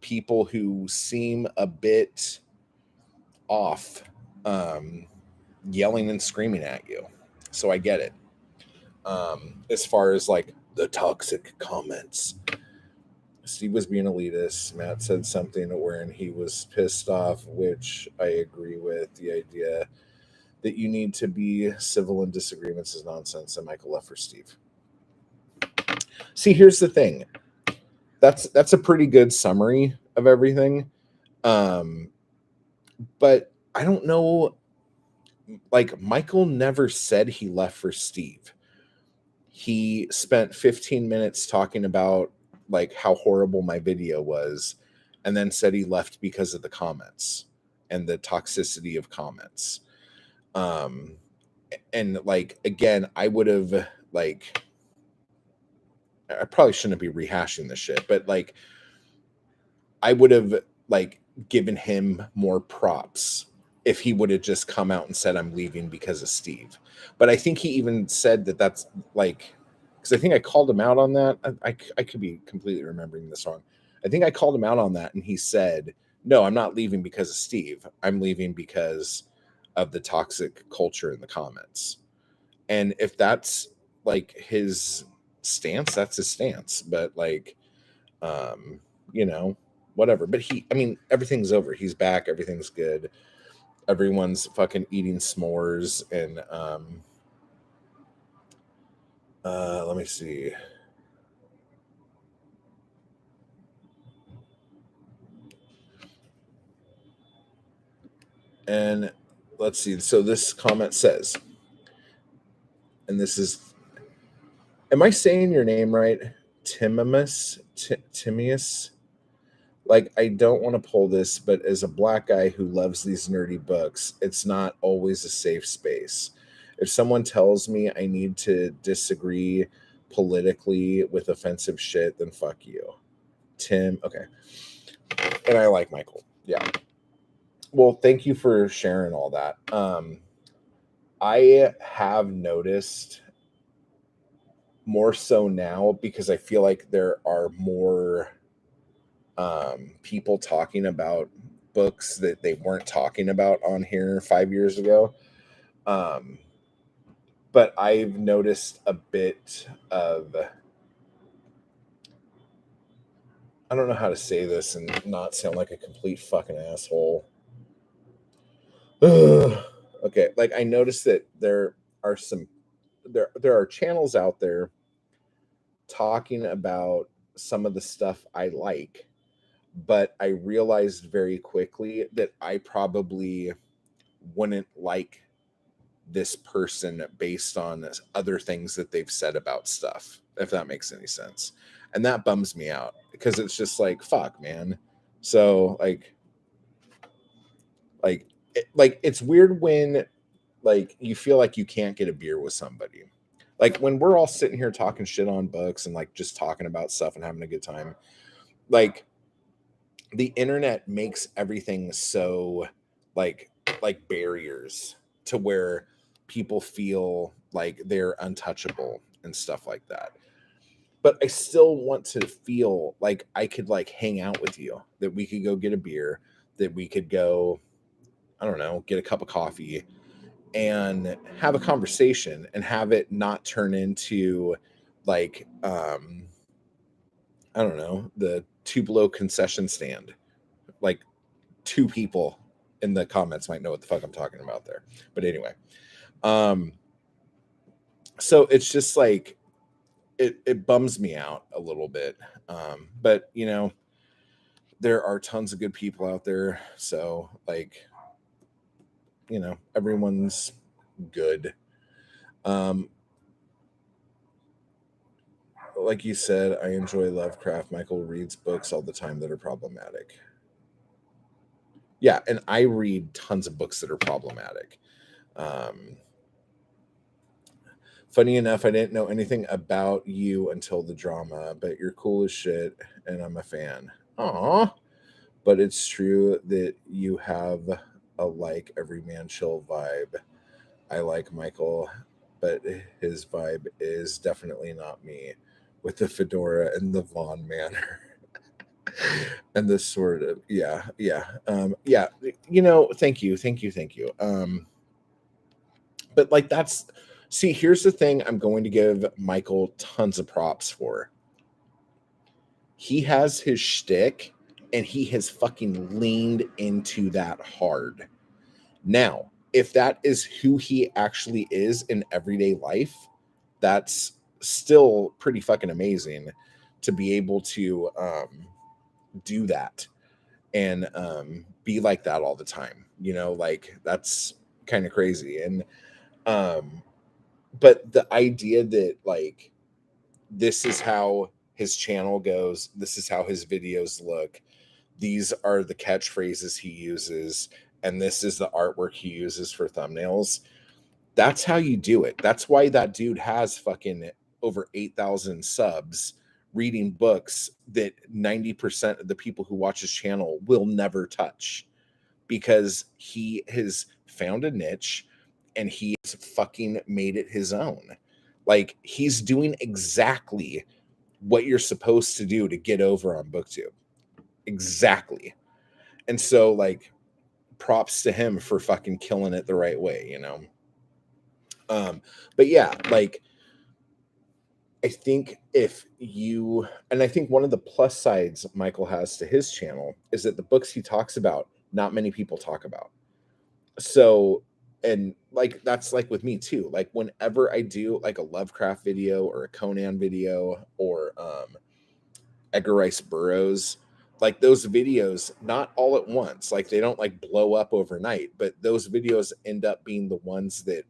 people who seem a bit off yelling and screaming at you. So I get it. As far as like the toxic comments, Steve was being elitist. Matt said something wherein he was pissed off, which I agree with. The idea that you need to be civil in disagreements is nonsense, and Michael left for Steve. See, here's the thing. That's a pretty good summary of everything. But I don't know. Like, Michael never said he left for Steve. He spent 15 minutes talking about like how horrible my video was, and then said he left because of the comments and the toxicity of comments. And like, again, I would have like, I probably shouldn't be rehashing this shit, but like, I would have like given him more props if he would have just come out and said, I'm leaving because of Steve. But I think he even said that that's like, because I think I called him out on that. I could be completely remembering this wrong. I think I called him out on that, and he said, No, I'm not leaving because of Steve. I'm leaving because of the toxic culture in the comments. And if that's like his stance, that's his stance. But like, um, you know, whatever. But I mean, everything's over. He's back. Everything's good. Everyone's fucking eating s'mores and let me see. And let's see. So this comment says, and this is, am I saying your name right? Timius? Like, I don't want to pull this, but as a black guy who loves these nerdy books, it's not always a safe space. If someone tells me I need to disagree politically with offensive shit, then fuck you. Tim, okay. And I like Michael. Yeah. Well, thank you for sharing all that. I have noticed more so now because I feel like there are more people talking about books that they weren't talking about on here 5 years ago. Um, but I've noticed a bit of, I don't know how to say this and not sound like a complete fucking asshole. Okay, like I noticed that are some there are channels out there talking about some of the stuff I like, but I realized very quickly that I probably wouldn't like this person based on other things that they've said about stuff, if that makes any sense. And that bums me out because it's just like, fuck, man. So like it's weird when like you feel like you can't get a beer with somebody. Like when we're all sitting here talking shit on books and like just talking about stuff and having a good time, like the internet makes everything so like barriers to where people feel like they're untouchable and stuff like that. But I still want to feel like I could like hang out with you, that we could go get a beer, that we could go, I don't know, get a cup of coffee and have a conversation and have it not turn into like I don't know, the Two Below concession stand. Like two people in the comments might know what the fuck I'm talking about there. But anyway, um, so it's just like it bums me out a little bit. But you know, there are tons of good people out there. So like, you know, everyone's good. Um, like you said, I enjoy Lovecraft. Michael reads books all the time that are problematic. Yeah, and I read tons of books that are problematic. Um, Funny enough, I didn't know anything about you until the drama, but you're cool as shit, and I'm a fan. Aw. But it's true that you have a like every man chill vibe. I like Michael, but his vibe is definitely not me. With the fedora and the Vaughn manner. And this sort of yeah. You know, thank you. But like that's see, here's the thing I'm going to give Michael tons of props for. He has his shtick and he has fucking leaned into that hard. Now, if that is who he actually is in everyday life, that's still pretty fucking amazing to be able to do that and be like that all the time. You know, like that's kind of crazy. And um but the idea that like this is how his channel goes, this is how his videos look, these are the catchphrases he uses, and this is the artwork he uses for thumbnails. That's how you do it. That's why that dude has fucking over 8,000 subs reading books that 90% of the people who watch his channel will never touch, because he has found a niche and he has fucking made it his own. Like he's doing exactly what you're supposed to do to get over on BookTube. Exactly. And so, like, props to him for fucking killing it the right way, you know? But yeah, like, I think I think one of the plus sides Michael has to his channel is that the books he talks about, not many people talk about. So, and like, that's like with me too. Like, whenever I do like a Lovecraft video or a Conan video or Edgar Rice Burroughs, like those videos, not all at once, like they don't like blow up overnight, but those videos end up being the ones that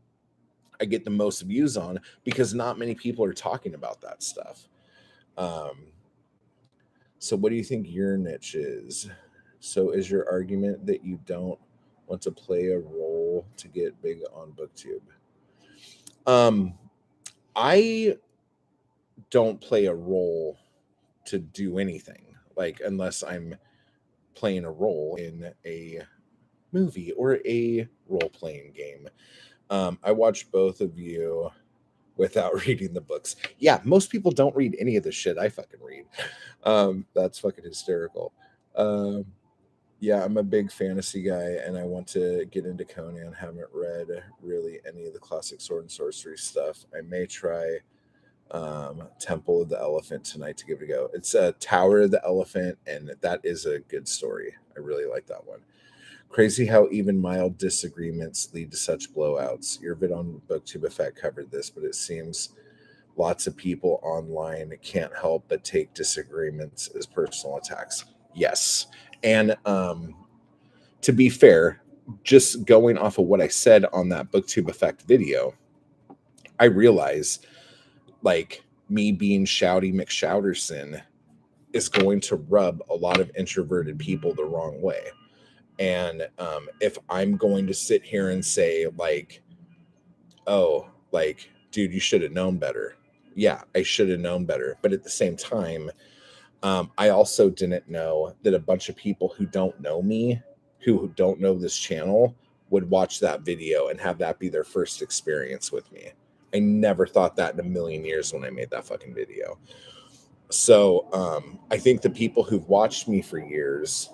I get the most views on because not many people are talking about that stuff. Um, so what do you think your niche is? So is your argument that you don't want to play a role to get big on BookTube? Um, I don't play a role to do anything, like unless I'm playing a role in a movie or a role playing game. I watched both of you without reading the books. Yeah, most people don't read any of the shit I fucking read. That's fucking hysterical. Um, yeah, I'm a big fantasy guy and I want to get into Conan. Haven't read really any of the classic sword and sorcery stuff. I may try Temple of the Elephant tonight to give it a go. It's a Tower of the Elephant, and that is a good story. I really like that one. Crazy how even mild disagreements lead to such blowouts. Your vid on BookTube Effect covered this, but it seems lots of people online can't help but take disagreements as personal attacks. Yes. And to be fair, just going off of what I said on that BookTube Effect video, I realize like me being Shouty McShouterson is going to rub a lot of introverted people the wrong way. And if I'm going to sit here and say, like, oh, like, dude, you should have known better. Yeah, I should have known better. But at the same time, I also didn't know that a bunch of people who don't know me, who don't know this channel, would watch that video and have that be their first experience with me. I never thought that in a million years when I made that fucking video. So I think the people who've watched me for years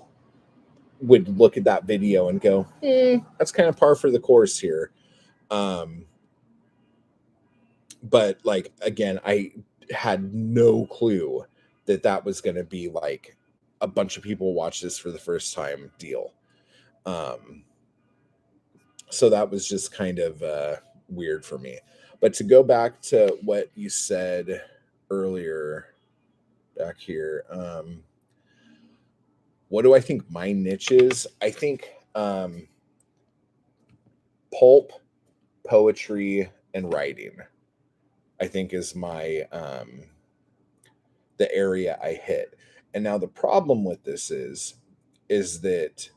would look at that video and go, that's kind of par for the course here. But like, again, I had no clue that that was going to be like a bunch of people watch this for the first time deal. So that was just kind of weird for me. But to go back to what you said earlier back here, what do I think my niche is? I think pulp, poetry, and writing, I think is my the area I hit. And now the problem with this is that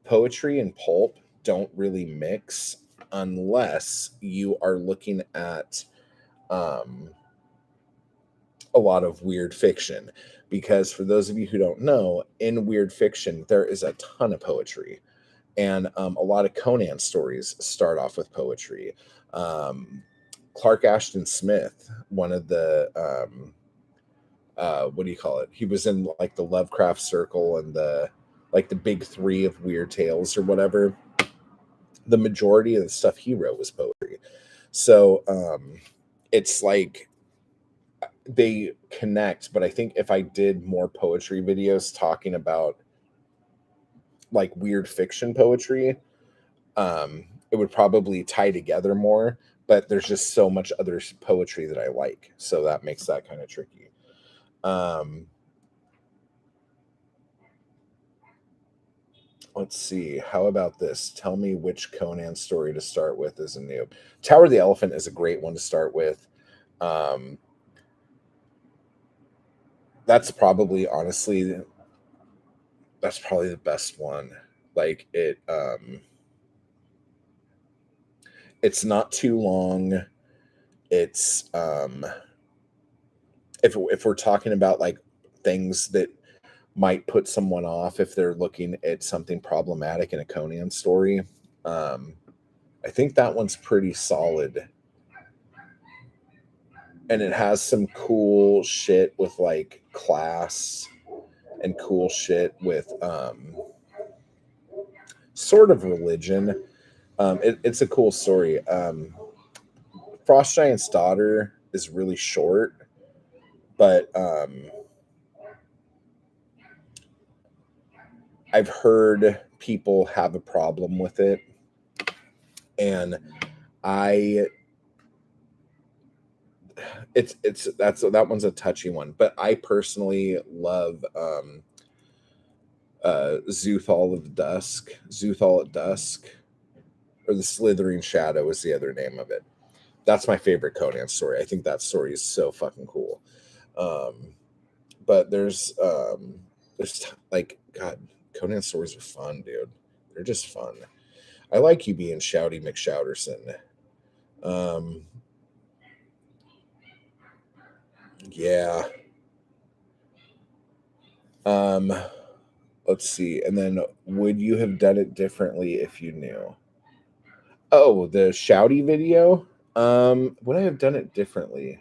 poetry and pulp don't really mix unless you are looking at um, a lot of weird fiction. Because for those of you who don't know, in weird fiction, there is a ton of poetry. And a lot of Conan stories start off with poetry. Clark Ashton Smith, one of the what do you call it? He was in like the Lovecraft Circle and the like the big three of weird tales or whatever. The majority of the stuff he wrote was poetry. So it's like they connect, but I think if I did more poetry videos talking about like weird fiction poetry, it would probably tie together more. But there's just so much other poetry that I like, so that makes that kind of tricky. Let's see. How about this? Tell me which Conan story to start with as a noob. Tower of the Elephant is a great one to start with. That's probably honestly that's probably the best one. Like it's not too long. It's if we're talking about like things that might put someone off if they're looking at something problematic in a Conan story, I think that one's pretty solid. And it has some cool shit with like class and cool shit with sort of religion. It's a cool story. Frost Giant's daughter is really short, but I've heard people have a problem with it, and that one's a touchy one. But I personally love Zuthal at Dusk, or the Slithering Shadow is the other name of it. That's my favorite Conan story. I think that story is so fucking cool. But there's like, God, Conan stories are fun, dude. They're just fun. I like you being Shouty McShouterson. Yeah. Let's see. And then, would you have done it differently if you knew? Oh, the Shouty video. Would I have done it differently?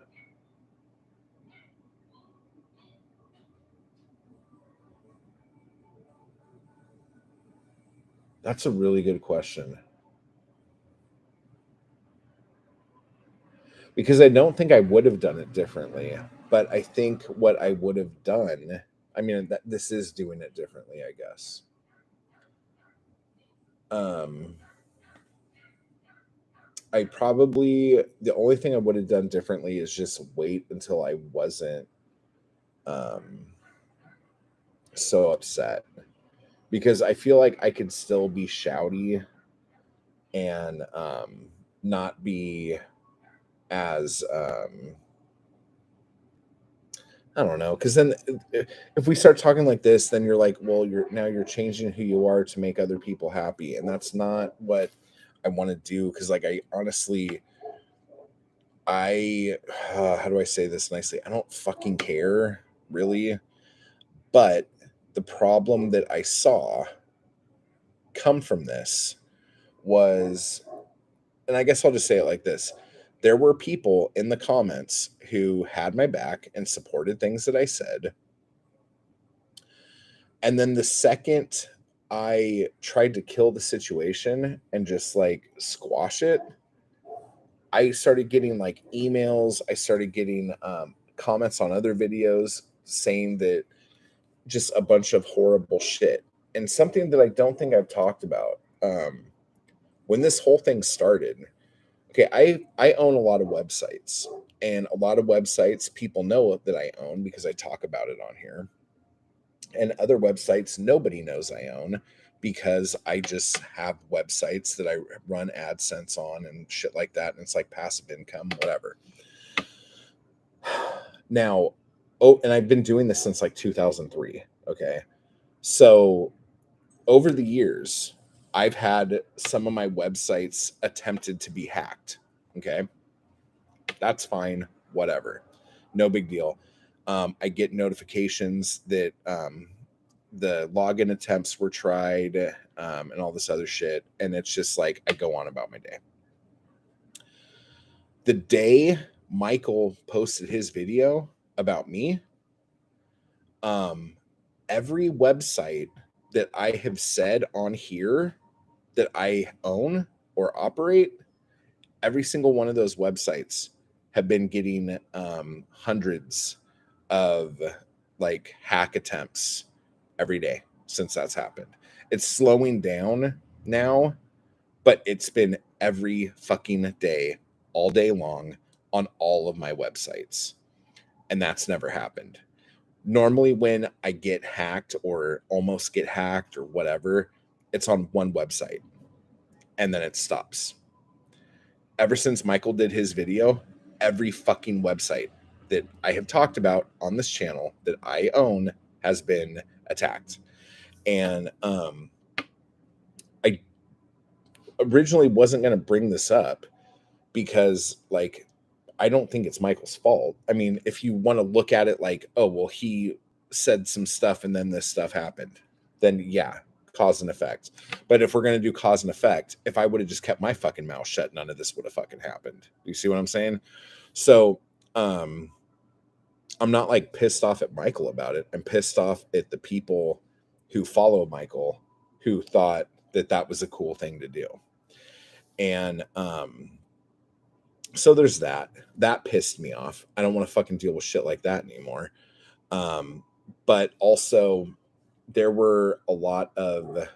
That's a really good question. Because I don't think I would have done it differently, but I think what I would have done, I mean, this is doing it differently, I guess. I probably, the only thing I would have done differently is just wait until I wasn't so upset, because I feel like I could still be shouty and not be as I don't know, because then if we start talking like this, then you're like, well, you're changing who you are to make other people happy, and that's not what I want to do. Because like, I honestly, how do I say this nicely? I don't fucking care, really. But the problem that I saw come from this was, and I guess I'll just say it like this: there were people in the comments who had my back and supported things that I said. And then the second I tried to kill the situation and just like squash it, I started getting like emails. I started getting comments on other videos saying that just a bunch of horrible shit. And something that I don't think I've talked about, when this whole thing started. Okay, I own a lot of websites, and a lot of websites people know that I own because I talk about it on here. And other websites nobody knows I own because I just have websites that I run AdSense on and shit like that, and it's like passive income, whatever. Now, and I've been doing this since like 2003. Okay, so over the years, I've had some of my websites attempted to be hacked. Okay, that's fine, whatever, no big deal. I get notifications that the login attempts were tried, and all this other shit, and it's just like I go on about my day. The day Michael posted his video about me, every website that I have said on here that I own or operate, every single one of those websites have been getting hundreds of like hack attempts every day since that's happened. It's slowing down now, but it's been every fucking day, all day long, on all of my websites. And that's never happened. Normally, when I get hacked or almost get hacked or whatever, it's on one website and then it stops. Ever since Michael did his video, every fucking website that I have talked about on this channel that I own has been attacked. And I originally wasn't going to bring this up because, like, I don't think it's Michael's fault. I mean, if you want to look at it like, oh, well, he said some stuff and then this stuff happened, then yeah, cause and effect. But if we're going to do cause and effect, if I would have just kept my fucking mouth shut, none of this would have fucking happened. You see what I'm saying? So, I'm not like pissed off at Michael about it. I'm pissed off at the people who follow Michael who thought that that was a cool thing to do. And so there's that. That pissed me off. I don't want to fucking deal with shit like that anymore. But also there were a lot of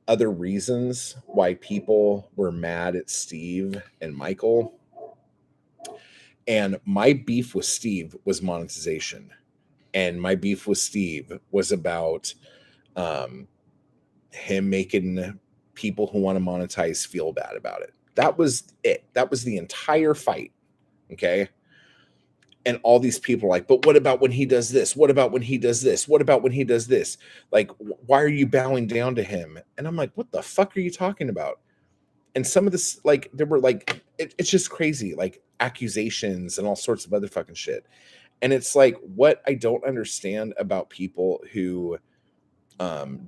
other reasons why people were mad at Steve and Michael. And my beef with Steve was monetization. And my beef with Steve was about him making people who want to monetize feel bad about it. That was it. That was the entire fight. Okay. And all these people are like, but what about when he does this? What about when he does this? What about when he does this? Like, why are you bowing down to him? And I'm like, what the fuck are you talking about? And some of this, like, there were like, it's just crazy, like accusations and all sorts of other fucking shit. And it's like, what I don't understand about people who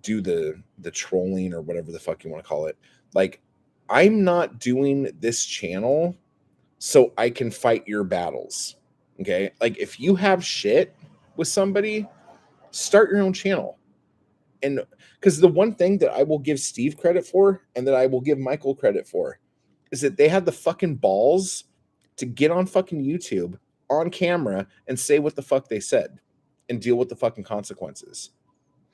do the trolling or whatever the fuck you want to call it. Like, I'm not doing this channel so I can fight your battles. Okay. Like, if you have shit with somebody, start your own channel. And because the one thing that I will give Steve credit for and that I will give Michael credit for is that they had the fucking balls to get on fucking YouTube on camera and say what the fuck they said and deal with the fucking consequences.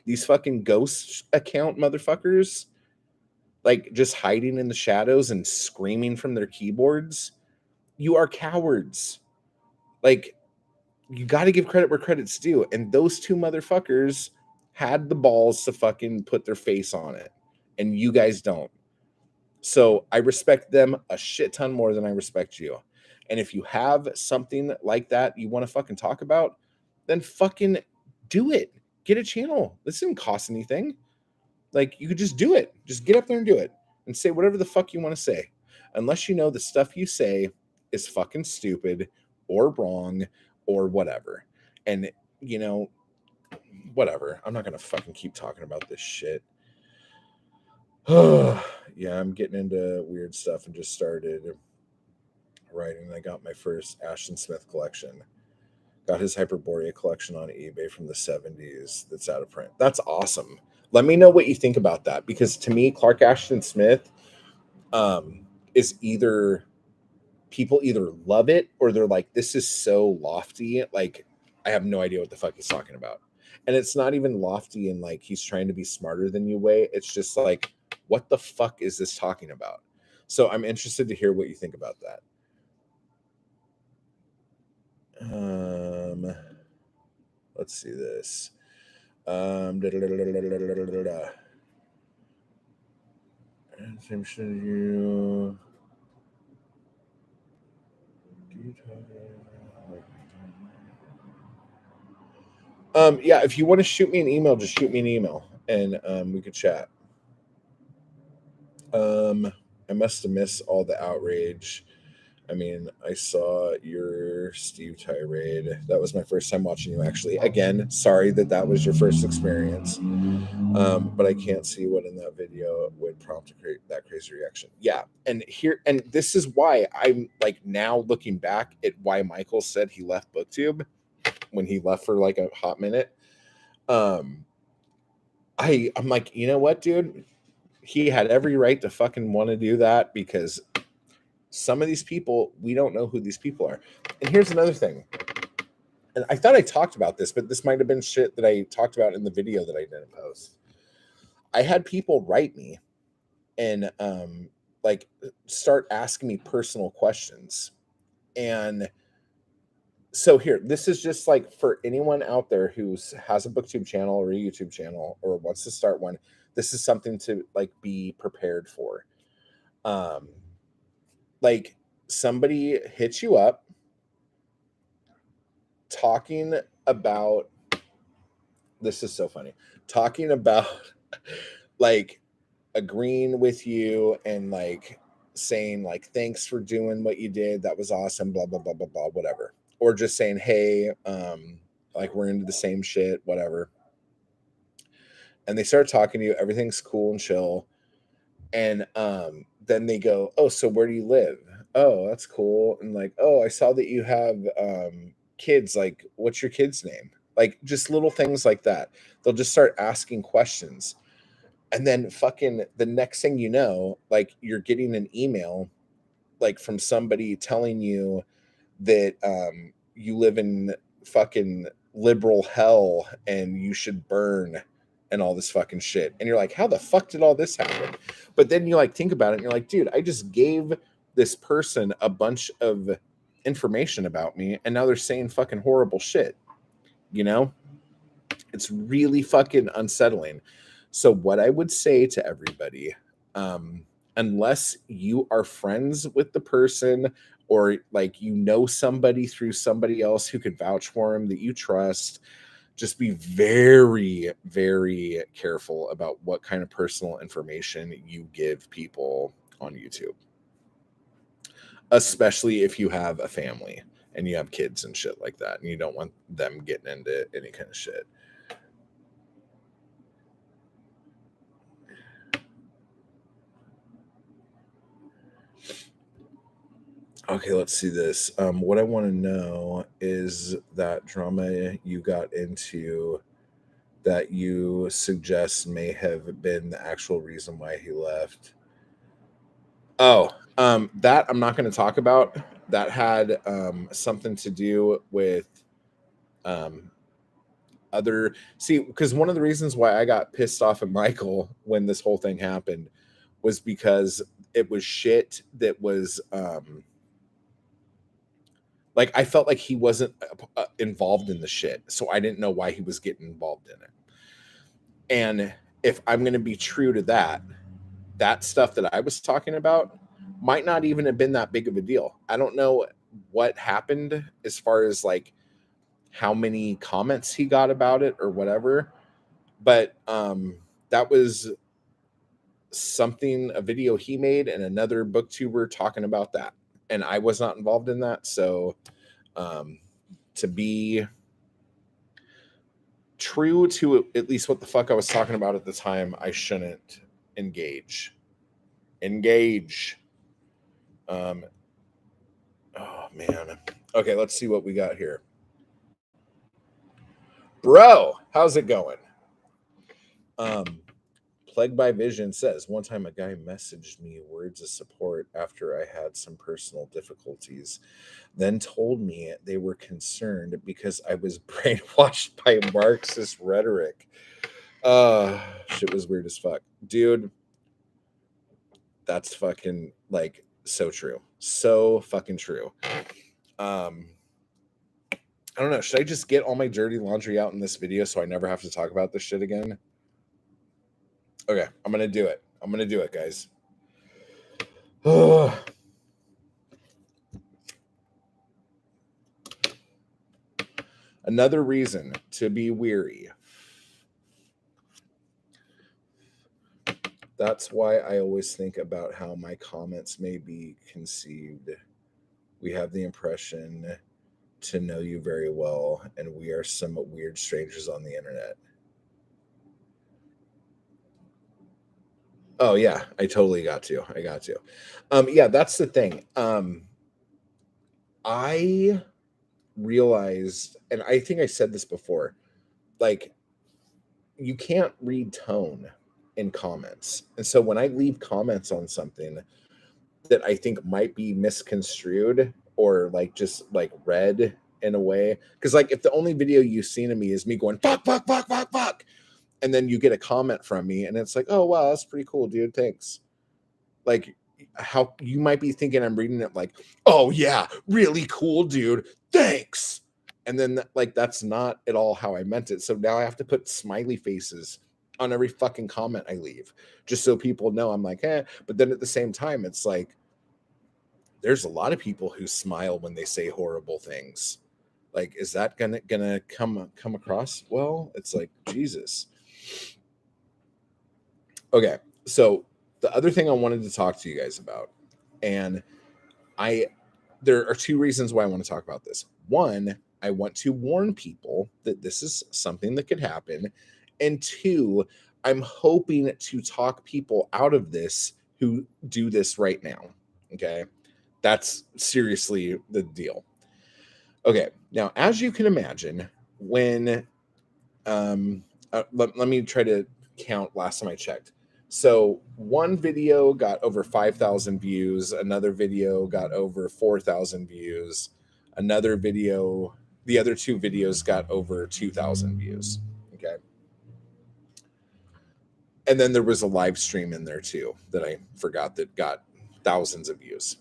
These fucking ghost account motherfuckers, like just hiding in the shadows and screaming from their keyboards. You are cowards. Like, you got to give credit where credit's due. And those two motherfuckers had the balls to fucking put their face on it. And you guys don't. So I respect them a shit ton more than I respect you. And if you have something like that you want to fucking talk about, then fucking do it. Get a channel. This didn't cost anything. Like, you could just do it. Just get up there and do it and say whatever the fuck you want to say. Unless you know the stuff you say is fucking stupid or wrong or whatever. And, you know, whatever. I'm not going to fucking keep talking about this shit. Yeah, I'm getting into weird stuff and just started writing. I got my first Ashton Smith collection. Got his Hyperborea collection on eBay from the 70s that's out of print. That's awesome. Let me know what you think about that, because to me, Clark Ashton Smith is either people either love it or they're like, this is so lofty. Like, I have no idea what the fuck he's talking about. And it's not even lofty and like he's trying to be smarter than you way. It's just like, what the fuck is this talking about? So I'm interested to hear what you think about that. Let's see this. I'm sure you. Yeah, if you want to shoot me an email, just shoot me an email and we could chat. I must have missed all the outrage. I mean, I saw your Steve tirade. That was my first time watching you, actually. Again, sorry that that was your first experience. But I can't see what in that video would prompt to create that crazy reaction. Yeah, and this is why I'm like now looking back at why Michael said he left BookTube when he left for like a hot minute. I'm like, you know what, dude? He had every right to fucking want to do that, because some of these people, we don't know who these people are. And here's another thing. And I thought I talked about this, but this might have been shit that I talked about in the video that I didn't post. I had people write me and like start asking me personal questions. And so here, this is just like for anyone out there who has a BookTube channel or a YouTube channel or wants to start one, this is something to like be prepared for. Like, somebody hits you up talking about, this is so funny, talking about like agreeing with you and like saying like, thanks for doing what you did, that was awesome, blah blah blah blah blah, whatever. Or just saying, hey, like, we're into the same shit, whatever. And they start talking to you, everything's cool and chill. And then they go, oh, so where do you live? Oh, that's cool. And like, oh, I saw that you have kids, like, what's your kid's name? Like, just little things like that. They'll just start asking questions. And then fucking the next thing you know, like, you're getting an email, like, from somebody telling you that you live in fucking liberal hell and you should burn and all this fucking shit. And you're like, how the fuck did all this happen? But then you like think about it and you're like, dude, I just gave this person a bunch of information about me and now they're saying fucking horrible shit. You know? It's really fucking unsettling. So what I would say to everybody, unless you are friends with the person or like you know somebody through somebody else who could vouch for him that you trust, just be very, very careful about what kind of personal information you give people on YouTube, especially if you have a family and you have kids and shit like that and you don't want them getting into any kind of shit. Okay, let's see this. What I want to know is that drama you got into that you suggest may have been the actual reason why he left. Oh, that I'm not going to talk about. That had something to do with other. See, because one of the reasons why I got pissed off at Michael when this whole thing happened was because it was shit that was. Like I felt like he wasn't involved in the shit, so I didn't know why he was getting involved in it. And if I'm going to be true to that, that stuff that I was talking about might not even have been that big of a deal. I don't know what happened as far as like how many comments he got about it or whatever, but that was something, a video he made and another booktuber talking about that, and I was not involved in that. So to be true to at least what the fuck I was talking about at the time, I shouldn't engage. Oh man. Okay, let's see what we got here. Bro, how's it going? Plagued by Vision says, one time a guy messaged me words of support after I had some personal difficulties, then told me they were concerned because I was brainwashed by Marxist rhetoric. Shit was weird as fuck. Dude, that's fucking like so true. So fucking true. I don't know. Should I just get all my dirty laundry out in this video so I never have to talk about this shit again? Okay, I'm gonna do it. I'm gonna do it, guys. Another reason to be weary. That's why I always think about how my comments may be conceived. We have the impression to know you very well, and we are somewhat weird strangers on the internet. Oh yeah, I totally got to. I got to. Yeah, that's the thing. I realized, and I think I said this before, like you can't read tone in comments. And so when I leave comments on something that I think might be misconstrued or like just like read in a way, because like if the only video you've seen of me is me going fuck, fuck, fuck, fuck, fuck, and then you get a comment from me and it's like, oh wow, that's pretty cool, dude. Thanks. Like how you might be thinking I'm reading it like, oh yeah, really cool, dude. Thanks. And then like that's not at all how I meant it. So now I have to put smiley faces on every fucking comment I leave just so people know I'm like, eh. But then at the same time, it's like there's a lot of people who smile when they say horrible things. Like, is that gonna come across well? It's like Jesus. Okay, so the other thing I wanted to talk to you guys about, and there are two reasons why I want to talk about this. One, I want to warn people that this is something that could happen, and two, I'm hoping to talk people out of this who do this right now. Okay, that's seriously the deal. Okay, now as you can imagine, when let me try to count last time I checked. So one video got over 5,000 views, another video got over 4,000 views, another video, the other two videos got over 2,000 views. Okay. And then there was a live stream in there too that I forgot that got thousands of views.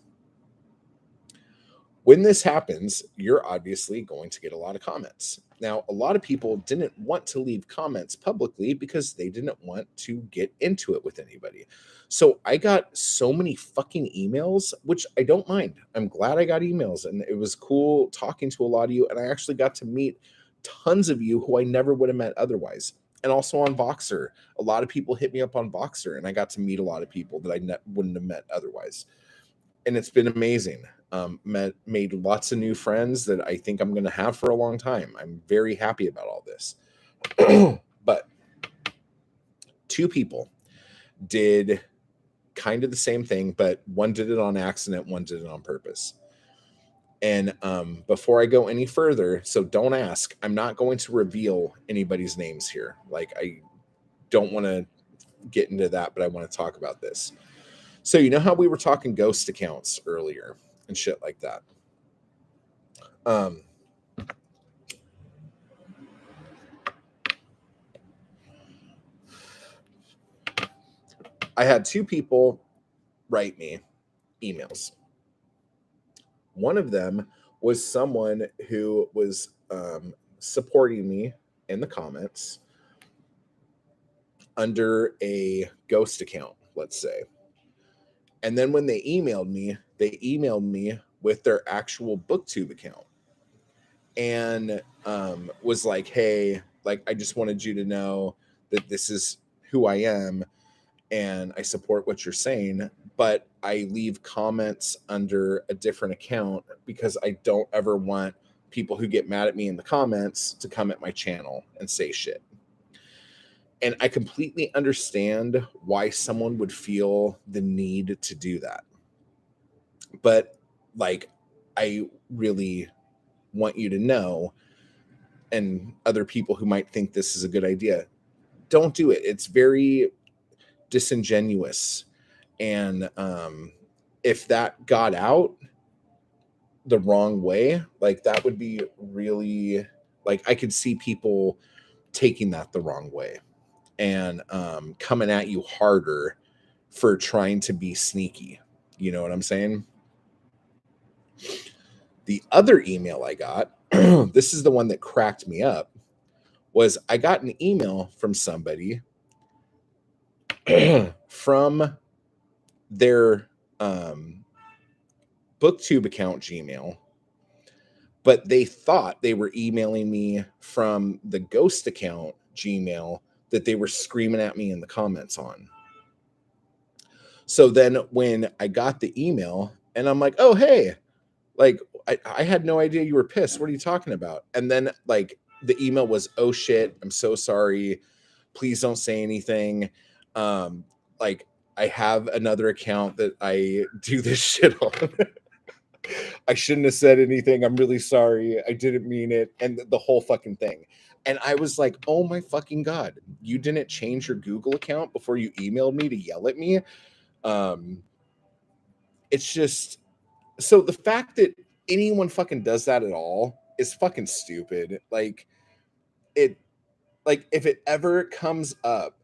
When this happens, you're obviously going to get a lot of comments. Now, a lot of people didn't want to leave comments publicly because they didn't want to get into it with anybody. So I got so many fucking emails, which I don't mind. I'm glad I got emails, and it was cool talking to a lot of you. And I actually got to meet tons of you who I never would have met otherwise. And also on Voxer, a lot of people hit me up on Voxer, and I got to meet a lot of people that I wouldn't have met otherwise. And it's been amazing. Made lots of new friends that I think I'm going to have for a long time. I'm very happy about all this. But two people did kind of the same thing, but one did it on accident, one did it on purpose. And before I go any further, so don't ask, I'm not going to reveal anybody's names here. Like, I don't want to get into that, but I want to talk about this. So you know how we were talking ghost accounts earlier and shit like that. I had two people write me emails. One of them was someone who was supporting me in the comments under a ghost account, let's say. And then when they emailed me with their actual BookTube account and was like, hey, like, I just wanted you to know that this is who I am and I support what you're saying, but I leave comments under a different account because I don't ever want people who get mad at me in the comments to come at my channel and say shit. And I completely understand why someone would feel the need to do that. But like, I really want you to know, and other people who might think this is a good idea, don't do it. It's very disingenuous. And if that got out the wrong way, like, that would be really, like, I could see people taking that the wrong way and coming at you harder for trying to be sneaky. You know what I'm saying? The other email I got, this is the one that cracked me up, was I got an email from somebody from their BookTube account Gmail, but they thought they were emailing me from the ghost account Gmail that they were screaming at me in the comments on. So then when I got the email and I'm like, oh, hey, like, I had no idea you were pissed. What are you talking about? And then, like, the email was, oh shit, I'm so sorry. Please don't say anything. Like, I have another account that I do this shit on. I shouldn't have said anything. I'm really sorry. I didn't mean it. And the whole fucking thing. And I was like, oh my fucking God, you didn't change your Google account before you emailed me to yell at me. It's just, so the fact that anyone fucking does that at all is fucking stupid. Like, it, like, if it ever comes up,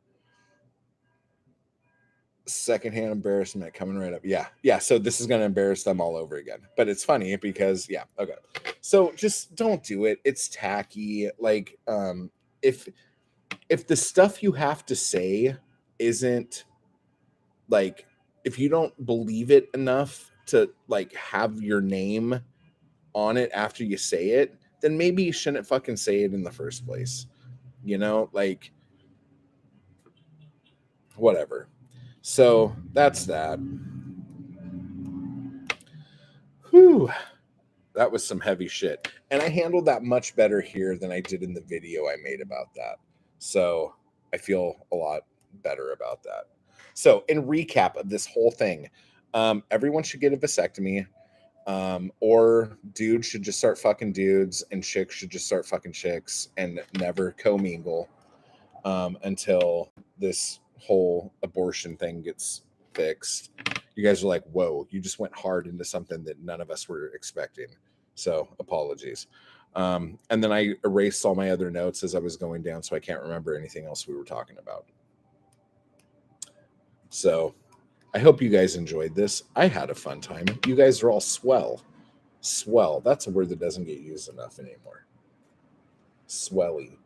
secondhand embarrassment coming right up. Yeah. So this is going to embarrass them all over again. But it's funny because, yeah. Okay. So just don't do it. It's tacky. Like, if the stuff you have to say isn't, like, if you don't believe it enough to, like, have your name on it after you say it, then maybe you shouldn't fucking say it in the first place. You know, like, whatever. So that's that. Whew. That was some heavy shit. And I handled that much better here than I did in the video I made about that. So I feel a lot better about that. So in recap of this whole thing, everyone should get a vasectomy. Or dudes should just start fucking dudes and chicks should just start fucking chicks and never commingle until this whole abortion thing gets fixed. You guys are like, whoa, you just went hard into something that none of us were expecting. So apologies. And then I erased all my other notes as I was going down, so I can't remember anything else we were talking about. So I hope you guys enjoyed this. I had a fun time. You guys are all swell. Swell. That's a word that doesn't get used enough anymore. Swelly.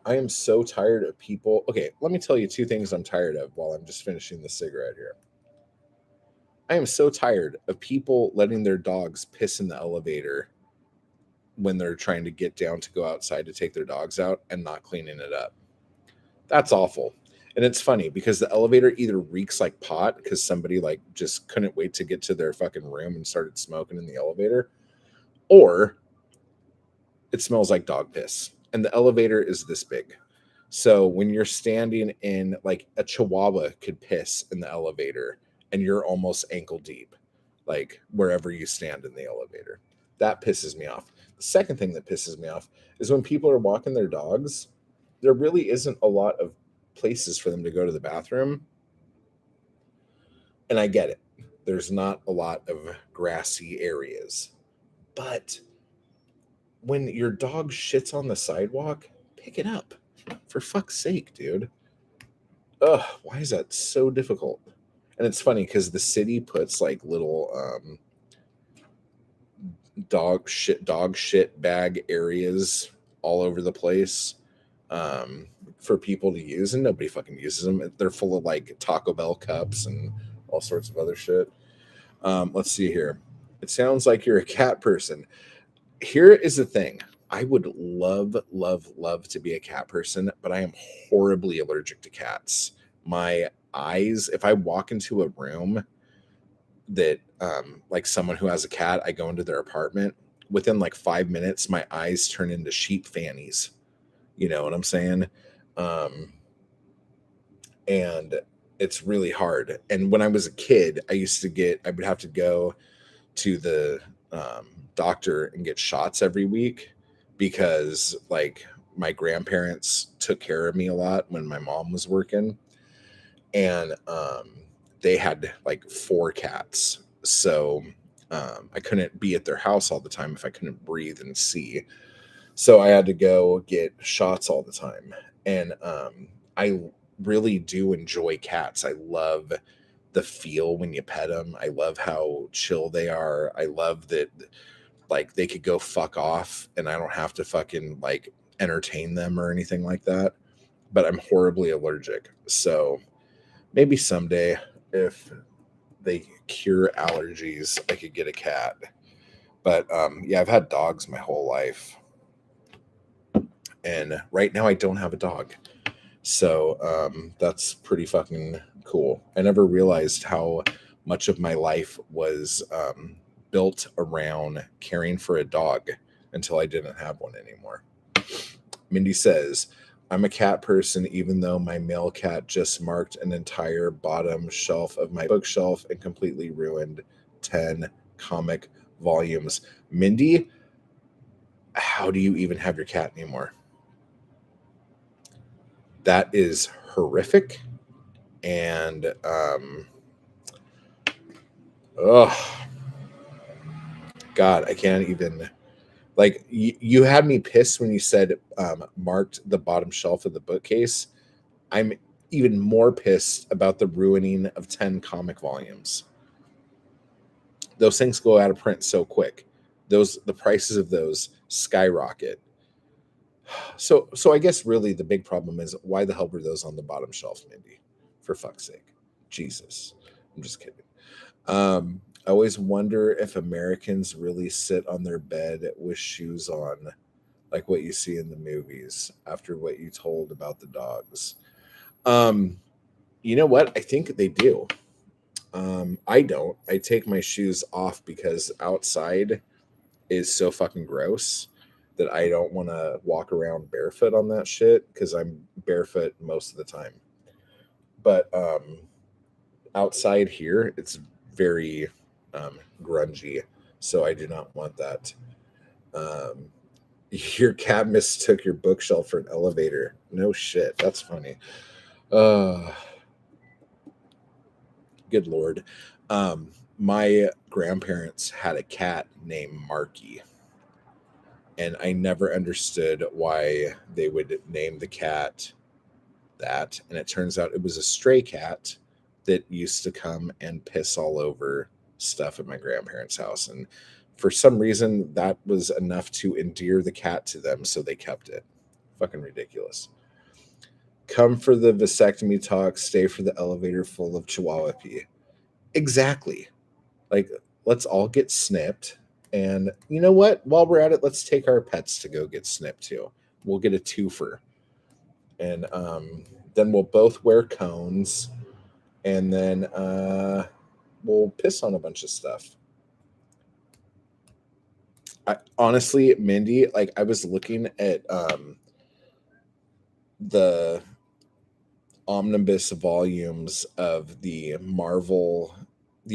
I am so tired of people. Okay, let me tell you two things I'm tired of while I'm just finishing the cigarette here. I am so tired of people letting their dogs piss in the elevator when they're trying to get down to go outside to take their dogs out and not cleaning it up. That's awful. And it's funny because the elevator either reeks like pot because somebody like just couldn't wait to get to their fucking room and started smoking in the elevator, or it smells like dog piss. And the elevator is this big. So when you're standing in, like, a chihuahua could piss in the elevator and you're almost ankle deep, like wherever you stand in the elevator. That pisses me off. The second thing that pisses me off is when people are walking their dogs, there really isn't a lot of places for them to go to the bathroom. And I get it. There's not a lot of grassy areas. But when your dog shits on the sidewalk, pick it up. For fuck's sake, dude. Ugh, why is that so difficult? And it's funny because the city puts like little dog shit bag areas all over the place for people to use, and nobody fucking uses them. They're full of like Taco Bell cups and all sorts of other shit. Let's see here. It sounds like you're a cat person. Here is the thing. I would love, love, love to be a cat person, but I am horribly allergic to cats. My eyes, if I walk into a room that, like someone who has a cat, I go into their apartment, within like 5 minutes, my eyes turn into sheep fannies. You know what I'm saying? And it's really hard. And when I was a kid, I would have to go to the doctor and get shots every week because like my grandparents took care of me a lot when my mom was working, and they had like 4 cats, so I couldn't be at their house all the time if I couldn't breathe and see, so I had to go get shots all the time. And I really do enjoy cats. I love the feel when you pet them. I love how chill they are. I love that like they could go fuck off and I don't have to fucking like entertain them or anything like that. But I'm horribly allergic. So maybe someday if they cure allergies, I could get a cat. But yeah, I've had dogs my whole life. And right now I don't have a dog. So that's pretty fucking cool. I never realized how much of my life was built around caring for a dog until I didn't have one anymore. Mindy says, I'm a cat person, even though my male cat just marked an entire bottom shelf of my bookshelf and completely ruined 10 comic volumes. Mindy, how do you even have your cat anymore? That is horrific. And God, I can't even, like, you had me pissed when you said marked the bottom shelf of the bookcase. I'm even more pissed about the ruining of 10 comic volumes. Those things go out of print so quick. The prices of those skyrocket. So I guess really the big problem is, why the hell were those on the bottom shelf, Mindy? For fuck's sake. Jesus. I'm just kidding. I always wonder if Americans really sit on their bed with shoes on, like what you see in the movies, after what you told about the dogs. You know what? I think they do. I don't. I take my shoes off because outside is so fucking gross that I don't want to walk around barefoot on that shit because I'm barefoot most of the time. But outside here, it's very grungy, so I do not want that. Your cat mistook your bookshelf for an elevator. No shit, that's funny. Good Lord. My grandparents had a cat named Marky, and I never understood why they would name the cat that. And it turns out it was a stray cat that used to come and piss all over stuff at my grandparents' house. And for some reason, that was enough to endear the cat to them, so they kept it. Fucking ridiculous. Come for the vasectomy talk, stay for the elevator full of Chihuahua pee. Exactly. Like, let's all get snipped. And you know what? While we're at it, let's take our pets to go get snipped too. We'll get a twofer. And then we'll both wear cones. And then we'll piss on a bunch of stuff. Honestly, Mindy, like I was looking at the omnibus volumes of the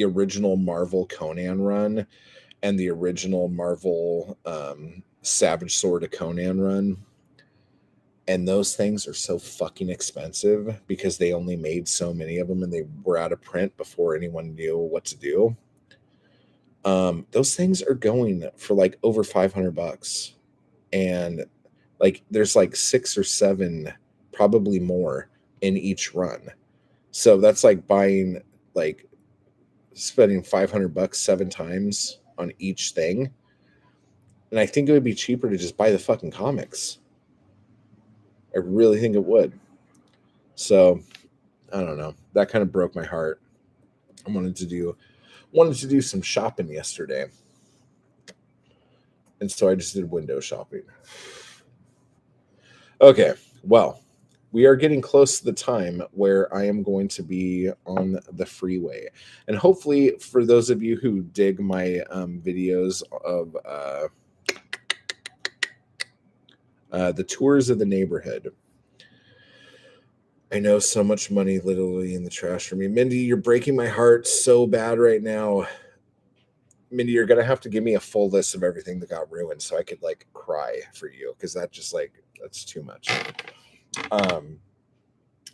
original Marvel Conan run and the original Marvel Savage Sword of Conan run. And those things are so fucking expensive because they only made so many of them and they were out of print before anyone knew what to do. Those things are going for like over $500. And like there's like 6 or 7, probably more, in each run. So that's like spending $500 7 times on each thing. And I think it would be cheaper to just buy the fucking comics. I really think it would. So I don't know. That kind of broke my heart. I wanted to do some shopping yesterday. And so I just did window shopping. Okay, well, we are getting close to the time where I am going to be on the freeway. And hopefully, for those of you who dig my videos of the tours of the neighborhood, I know so much money literally in the trash for me. Mindy, you're breaking my heart so bad right now. Mindy, you're going to have to give me a full list of everything that got ruined so I could like cry for you, because that's too much.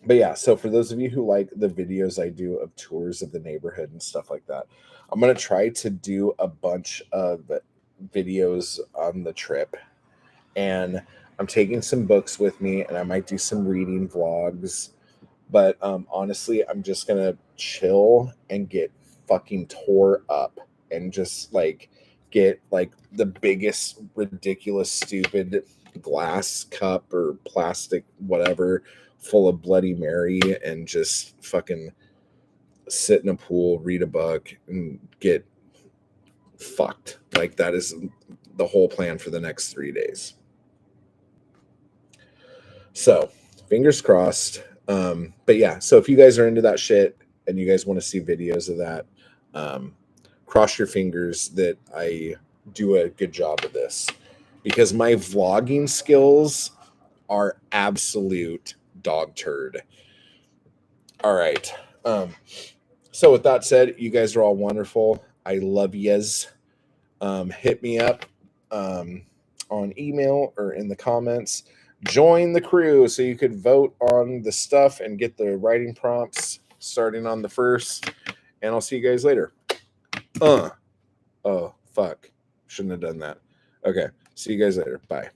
But yeah, so for those of you who like the videos I do of tours of the neighborhood and stuff like that, I'm going to try to do a bunch of videos on the trip. And I'm taking some books with me, and I might do some reading vlogs. But honestly, I'm just going to chill and get fucking tore up and just like get like the biggest, ridiculous, stupid glass cup or plastic, whatever, full of Bloody Mary and just fucking sit in a pool, read a book, and get fucked. Like that is the whole plan for the next 3 days. So fingers crossed. But yeah, so if you guys are into that shit and you guys want to see videos of that, cross your fingers that I do a good job of this, because my vlogging skills are absolute dog turd. All right. So with that said, you guys are all wonderful. I love yous. Hit me up on email or in the comments. Join the crew so you could vote on the stuff and get the writing prompts starting on the 1st. And I'll see you guys later. Oh, fuck. Shouldn't have done that. Okay. See you guys later. Bye.